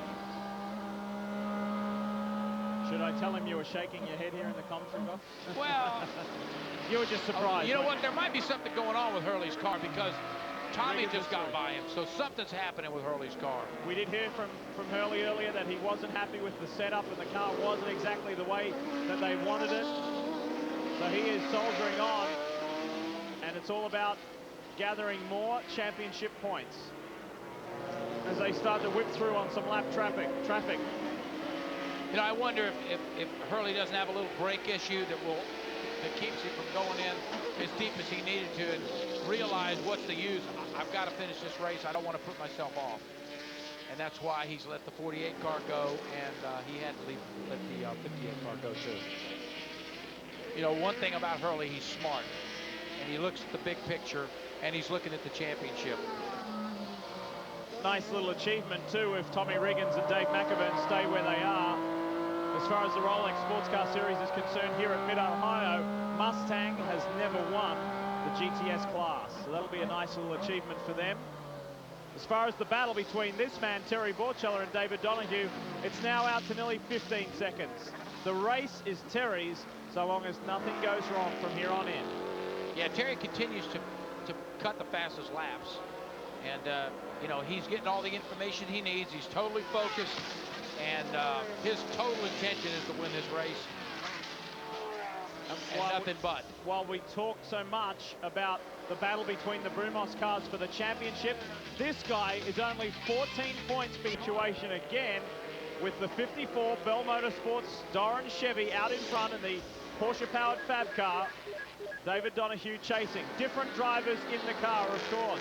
Should I tell him you were shaking your head here in the commentary box? Well, you were just surprised. You know what? There might be something going on with Hurley's car because Tommy just got by him, so something's happening with Hurley's car. We did hear from Hurley earlier that he wasn't happy with the setup and the car wasn't exactly the way that they wanted it. So he is soldiering on, and it's all about gathering more championship points as they start to whip through on some lap traffic. You know, I wonder if Hurley doesn't have a little brake issue that keeps him from going in as deep as he needed to and realize what's the use. I've got to finish this race. I don't want to put myself off. And that's why he's let the 48 car go, and he had to let the 58 car go too. You know, one thing about Hurley, he's smart, and he looks at the big picture, and he's looking at the championship. Nice little achievement too if Tommy Riggins and Dave McAvoon stay where they are. As far as the Rolex Sports Car Series is concerned here at Mid-Ohio, Mustang has never won the GTS class. So that'll be a nice little achievement for them. As far as the battle between this man, Terry Borchella, and David Donahue, it's now out to nearly 15 seconds. The race is Terry's, so long as nothing goes wrong from here on in. Yeah, Terry continues to cut the fastest laps. And, you know, he's getting all the information he needs. He's totally focused. And his total intention is to win this race. And nothing but. While we talk so much about the battle between the Brumos cars for the championship, this guy is only 14 points situation again with the 54 Bell Motorsports Doran Chevy out in front in the Porsche-powered Fab car. David Donahue chasing. Different drivers in the car, of course.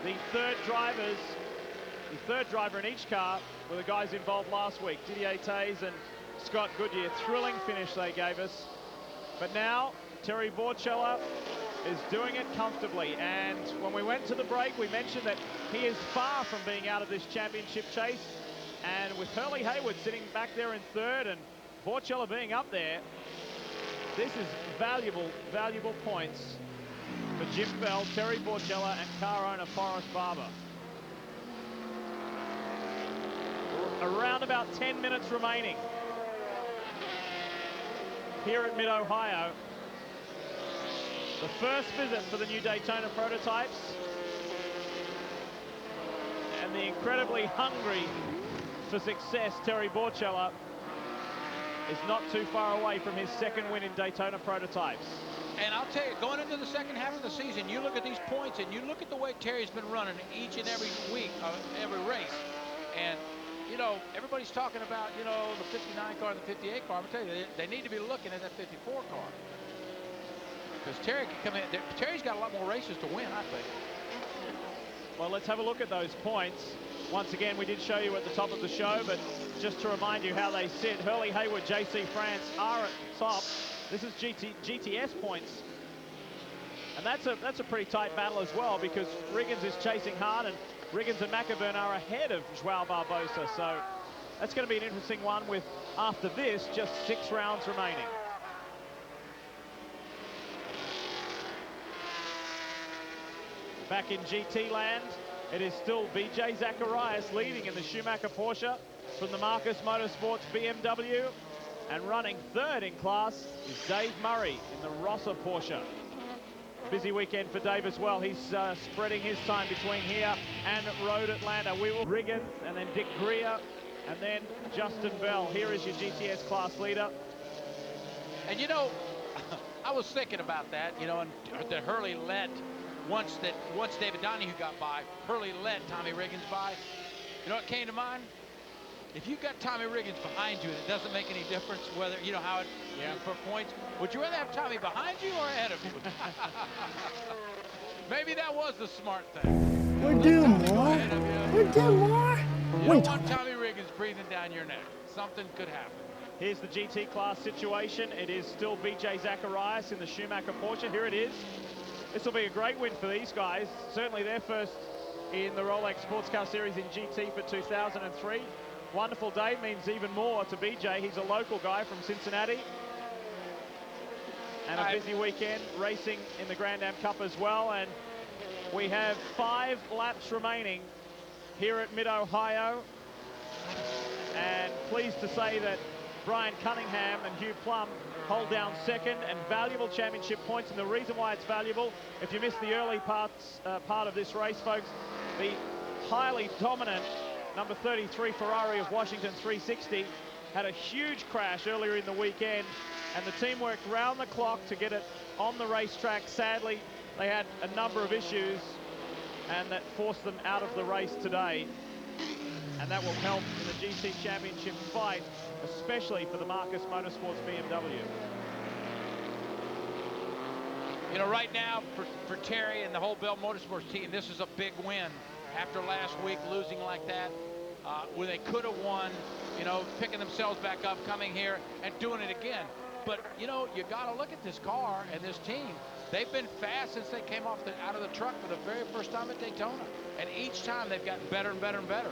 The third driver in each car were the guys involved last week, Didier Tays and Scott Goodyear. Thrilling finish they gave us. But now Terry Borchella is doing it comfortably. And when we went to the break, we mentioned that he is far from being out of this championship chase. And with Hurley Hayward sitting back there in third and Borchella being up there, this is valuable points for Jim Bell, Terry Borchella, and car owner Forrest Barber. Around about 10 minutes remaining here at Mid-Ohio. The first visit for the new Daytona prototypes. And the incredibly hungry for success, Terry Borchella, is not too far away from his second win in Daytona prototypes. And I'll tell you, going into the second half of the season, you look at these points and you look at the way Terry's been running each and every week, every race. And, you know, everybody's talking about, you know, the 59 car and the 58 car. I'm going to tell you, they need to be looking at that 54 car. Because Terry can come in. Terry's got a lot more races to win, I think. Well, let's have a look at those points. Once again, we did show you at the top of the show, but just to remind you how they sit, Hurley Hayward, JC France are at the top. This is GTS points. And that's a pretty tight battle as well, because Riggins is chasing hard, and Riggins and McAvoon are ahead of Joao Barbosa. So that's going to be an interesting one with, after this, just 6 rounds remaining. Back in GT land, it is still BJ Zacharias leading in the Schumacher Porsche from the Marcus Motorsports BMW. And running third in class is Dave Murray in the Rosser Porsche. Busy weekend for Dave as well. He's spreading his time between here and Road Atlanta. We will Riggins and then Dick Greer and then Justin Bell. Here is your GTS class leader. And you know, I was thinking about that, you know, and that Hurley let, once David Donahue got by, Hurley let Tommy Riggins by. You know what came to mind? If you got Tommy Riggins behind you, it doesn't make any difference whether, you know, how it for points. Would you rather have Tommy behind you or ahead of you? Maybe that was the smart thing. We're due more. We're due more. You don't want Tommy Riggins breathing down your neck. Something could happen. Here's the GT class situation. It is still BJ Zacharias in the Schumacher Porsche. Here it is. This will be a great win for these guys. Certainly their first in the Rolex Sports Car Series in GT for 2003. Wonderful day means even more to BJ. He's a local guy from Cincinnati. And a busy weekend racing in the Grand Am Cup as well. And we have 5 laps remaining here at Mid-Ohio. And pleased to say that Brian Cunningham and Hugh Plum hold down second, and valuable championship points. And the reason why it's valuable, if you missed the early part of this race, folks, the highly dominant number 33 Ferrari of Washington 360 had a huge crash earlier in the weekend, and the team worked round the clock to get it on the racetrack. Sadly, they had a number of issues, and that forced them out of the race today. And that will help in the GT Championship fight, especially for the Marcus Motorsports BMW. You know, right now for Terry and the whole Bell Motorsports team, this is a big win. After last week losing like that, where they could have won, you know, picking themselves back up, coming here and doing it again. But, you know, you got to look at this car and this team. They've been fast since they came out of the truck for the very first time at Daytona. And each time they've gotten better and better and better.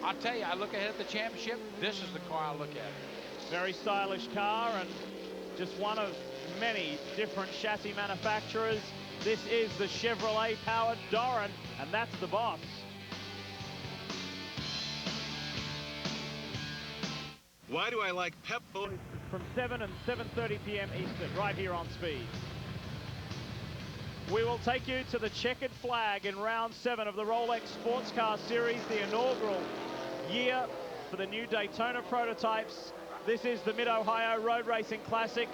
I'll tell you, I look ahead at the championship, this is the car I look at. Very stylish car, and just one of many different chassis manufacturers. This is the Chevrolet-powered Doran, and that's the boss. Why do I like Pepco? From 7 and 7:30 p.m. Eastern, right here on Speed. We will take you to the checkered flag in round 7 of the Rolex Sports Car Series, the inaugural year for the new Daytona prototypes. This is the Mid-Ohio Road Racing Classic,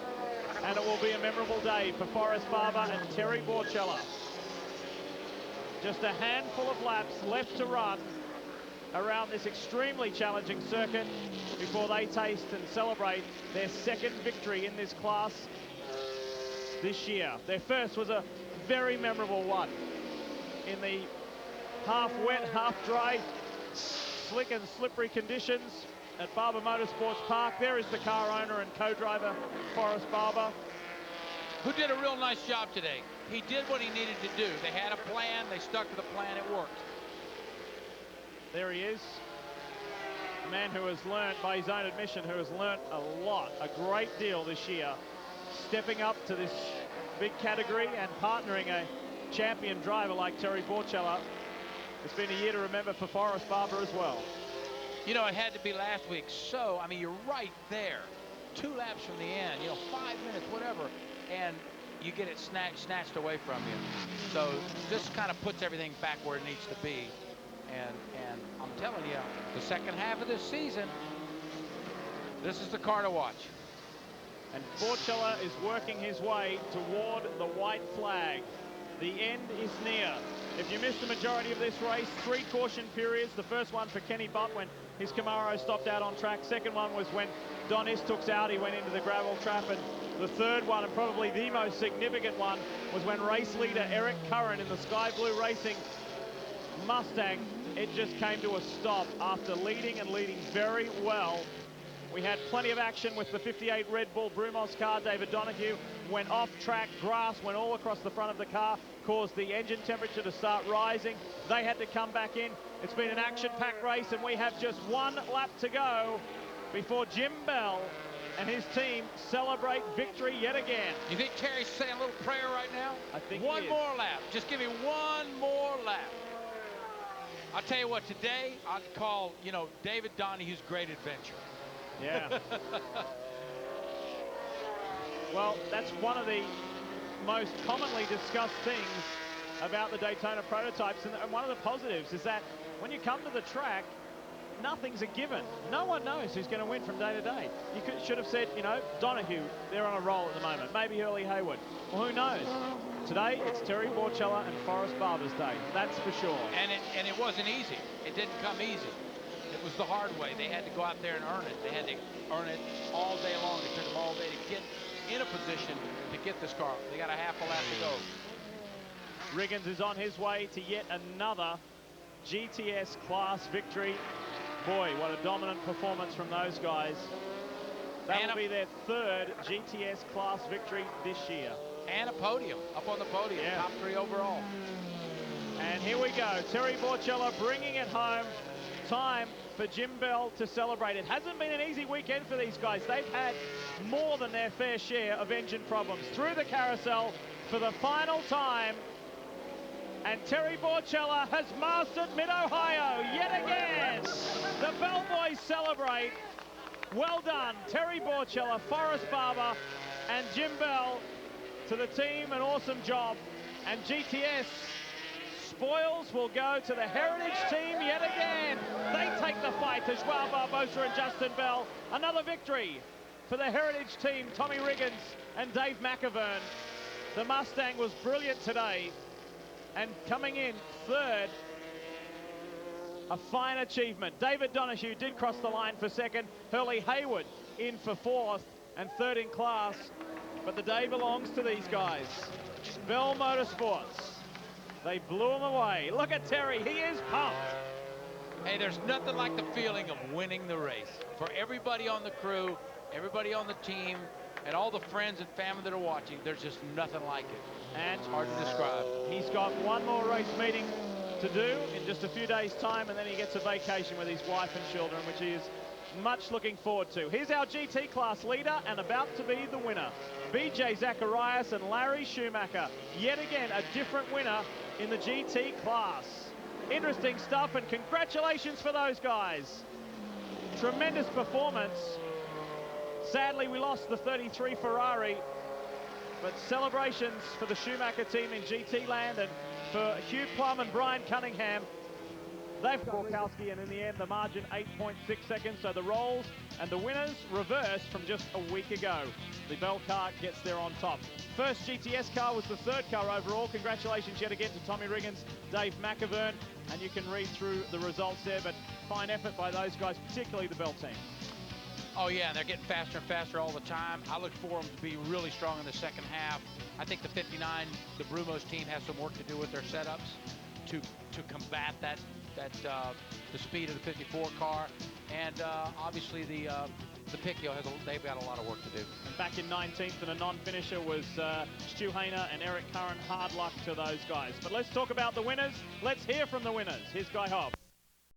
and it will be a memorable day for Forrest Barber and Terry Borchella. Just a handful of laps left to run around this extremely challenging circuit before they taste and celebrate their second victory in this class this year. Their first was a very memorable one in the half wet, half dry, slick and slippery conditions at Barber Motorsports Park. There is the car owner and co-driver, Forrest Barber, who did a real nice job today. He did what he needed to do. They had a plan, they stuck to the plan, it worked. There he is, a man who has learned, by his own admission, who has learned a lot, a great deal this year, stepping up to this big category and partnering a champion driver like Terry Borchella. It's been a year to remember for Forrest Barber as well. You know, it had to be last week. So, I mean, you're right there. 2 laps from the end, you know, 5 minutes, whatever, and you get it snatched away from you. So this kind of puts everything back where it needs to be. And I'm telling you, the second half of this season, this is the car to watch. And Borchella is working his way toward the white flag. The end is near. If you missed the majority of this race, 3 caution periods. The first one for Kenny Butt when his Camaro stopped out on track. Second one was when Don Istooks out, he went into the gravel trap. And the third one, and probably the most significant one, was when race leader Eric Curran in the Sky Blue Racing Mustang, it just came to a stop after leading very well. We had plenty of action with the 58 Red Bull Brumos car. David Donahue went off track. Grass went all across the front of the car, caused the engine temperature to start rising. They had to come back in. It's been an action-packed race, and we have just 1 lap to go before Jim Bell and his team celebrate victory yet again. You think Terry's saying a little prayer right now? I think one more lap. Just give me 1 more lap. I'll tell you what, today I'd call, you know, David Donahue's Great Adventure. Yeah. Well, that's one of the most commonly discussed things about the Daytona prototypes, and one of the positives is that when you come to the track, nothing's a given. No one knows who's going to win from day to day. You should have said, you know, Donahue, they're on a roll at the moment. Maybe Hurley Hayward. Well, who knows? Today, it's Terry Borchella and Forrest Barber's day. That's for sure. And it wasn't easy. It didn't come easy. It was the hard way. They had to go out there and earn it. They had to earn it all day long. It took them all day to get in a position to get this car. They got a half a lap to go. Riggins is on his way to yet another GTS class victory. Boy, what a dominant performance from those guys. That'll be their third GTS class victory this year. And a podium, up on the podium, top 3 overall. And here we go, Terry Borchella bringing it home. Time for Jim Bell to celebrate. It hasn't been an easy weekend for these guys. They've had more than their fair share of engine problems. Through the carousel for the final time. And Terry Borchella has mastered Mid-Ohio yet again. The Bell boys celebrate. Well done, Terry Borchella, Forrest Barber, and Jim Bell. To the team, an awesome job. And GTS spoils will go to the Heritage team yet again. They take the fight to Joao Barbosa and Justin Bell. Another victory for the Heritage team, Tommy Riggins and Dave McAvern. The Mustang was brilliant today. And coming in third, a fine achievement. David Donahue did cross the line for second. Hurley Hayward in for fourth and third in class. But the day belongs to these guys. Bell Motorsports. They blew him away. Look at Terry. He is pumped. Hey, there's nothing like the feeling of winning the race. For everybody on the crew, everybody on the team, and all the friends and family that are watching, there's just nothing like it. And it's hard to describe. He's got one more race meeting to do in just a few days' time, and then he gets a vacation with his wife and children, which he is much looking forward to. Here's our GT class leader and about to be the winner. BJ Zacharias and Larry Schumacher. Yet again, a different winner in the GT class. Interesting stuff, and congratulations for those guys. Tremendous performance. Sadly, we lost the 33 Ferrari, but celebrations for the Schumacher team in GT land, and for Hugh Plum and Brian Cunningham. They've got Borkowski, and in the end, the margin 8.6 seconds. So the roles and the winners reversed from just a week ago. The Bell car gets there on top. First GTS car was the third car overall. Congratulations yet again to Tommy Riggins, Dave McAvern, and you can read through the results there, but fine effort by those guys, particularly the Bell team. Oh yeah, they're getting faster and faster all the time. I look for them to be really strong in the second half. I think the 59, the Brumos team, has some work to do with their setups to combat the speed of the 54 car, and obviously the Picchio they've got a lot of work to do. And back in 19th and a non-finisher was Stu Hayner and Eric Curran. Hard luck to those guys. But let's talk about the winners. Let's hear from the winners. Here's Guy Hobb.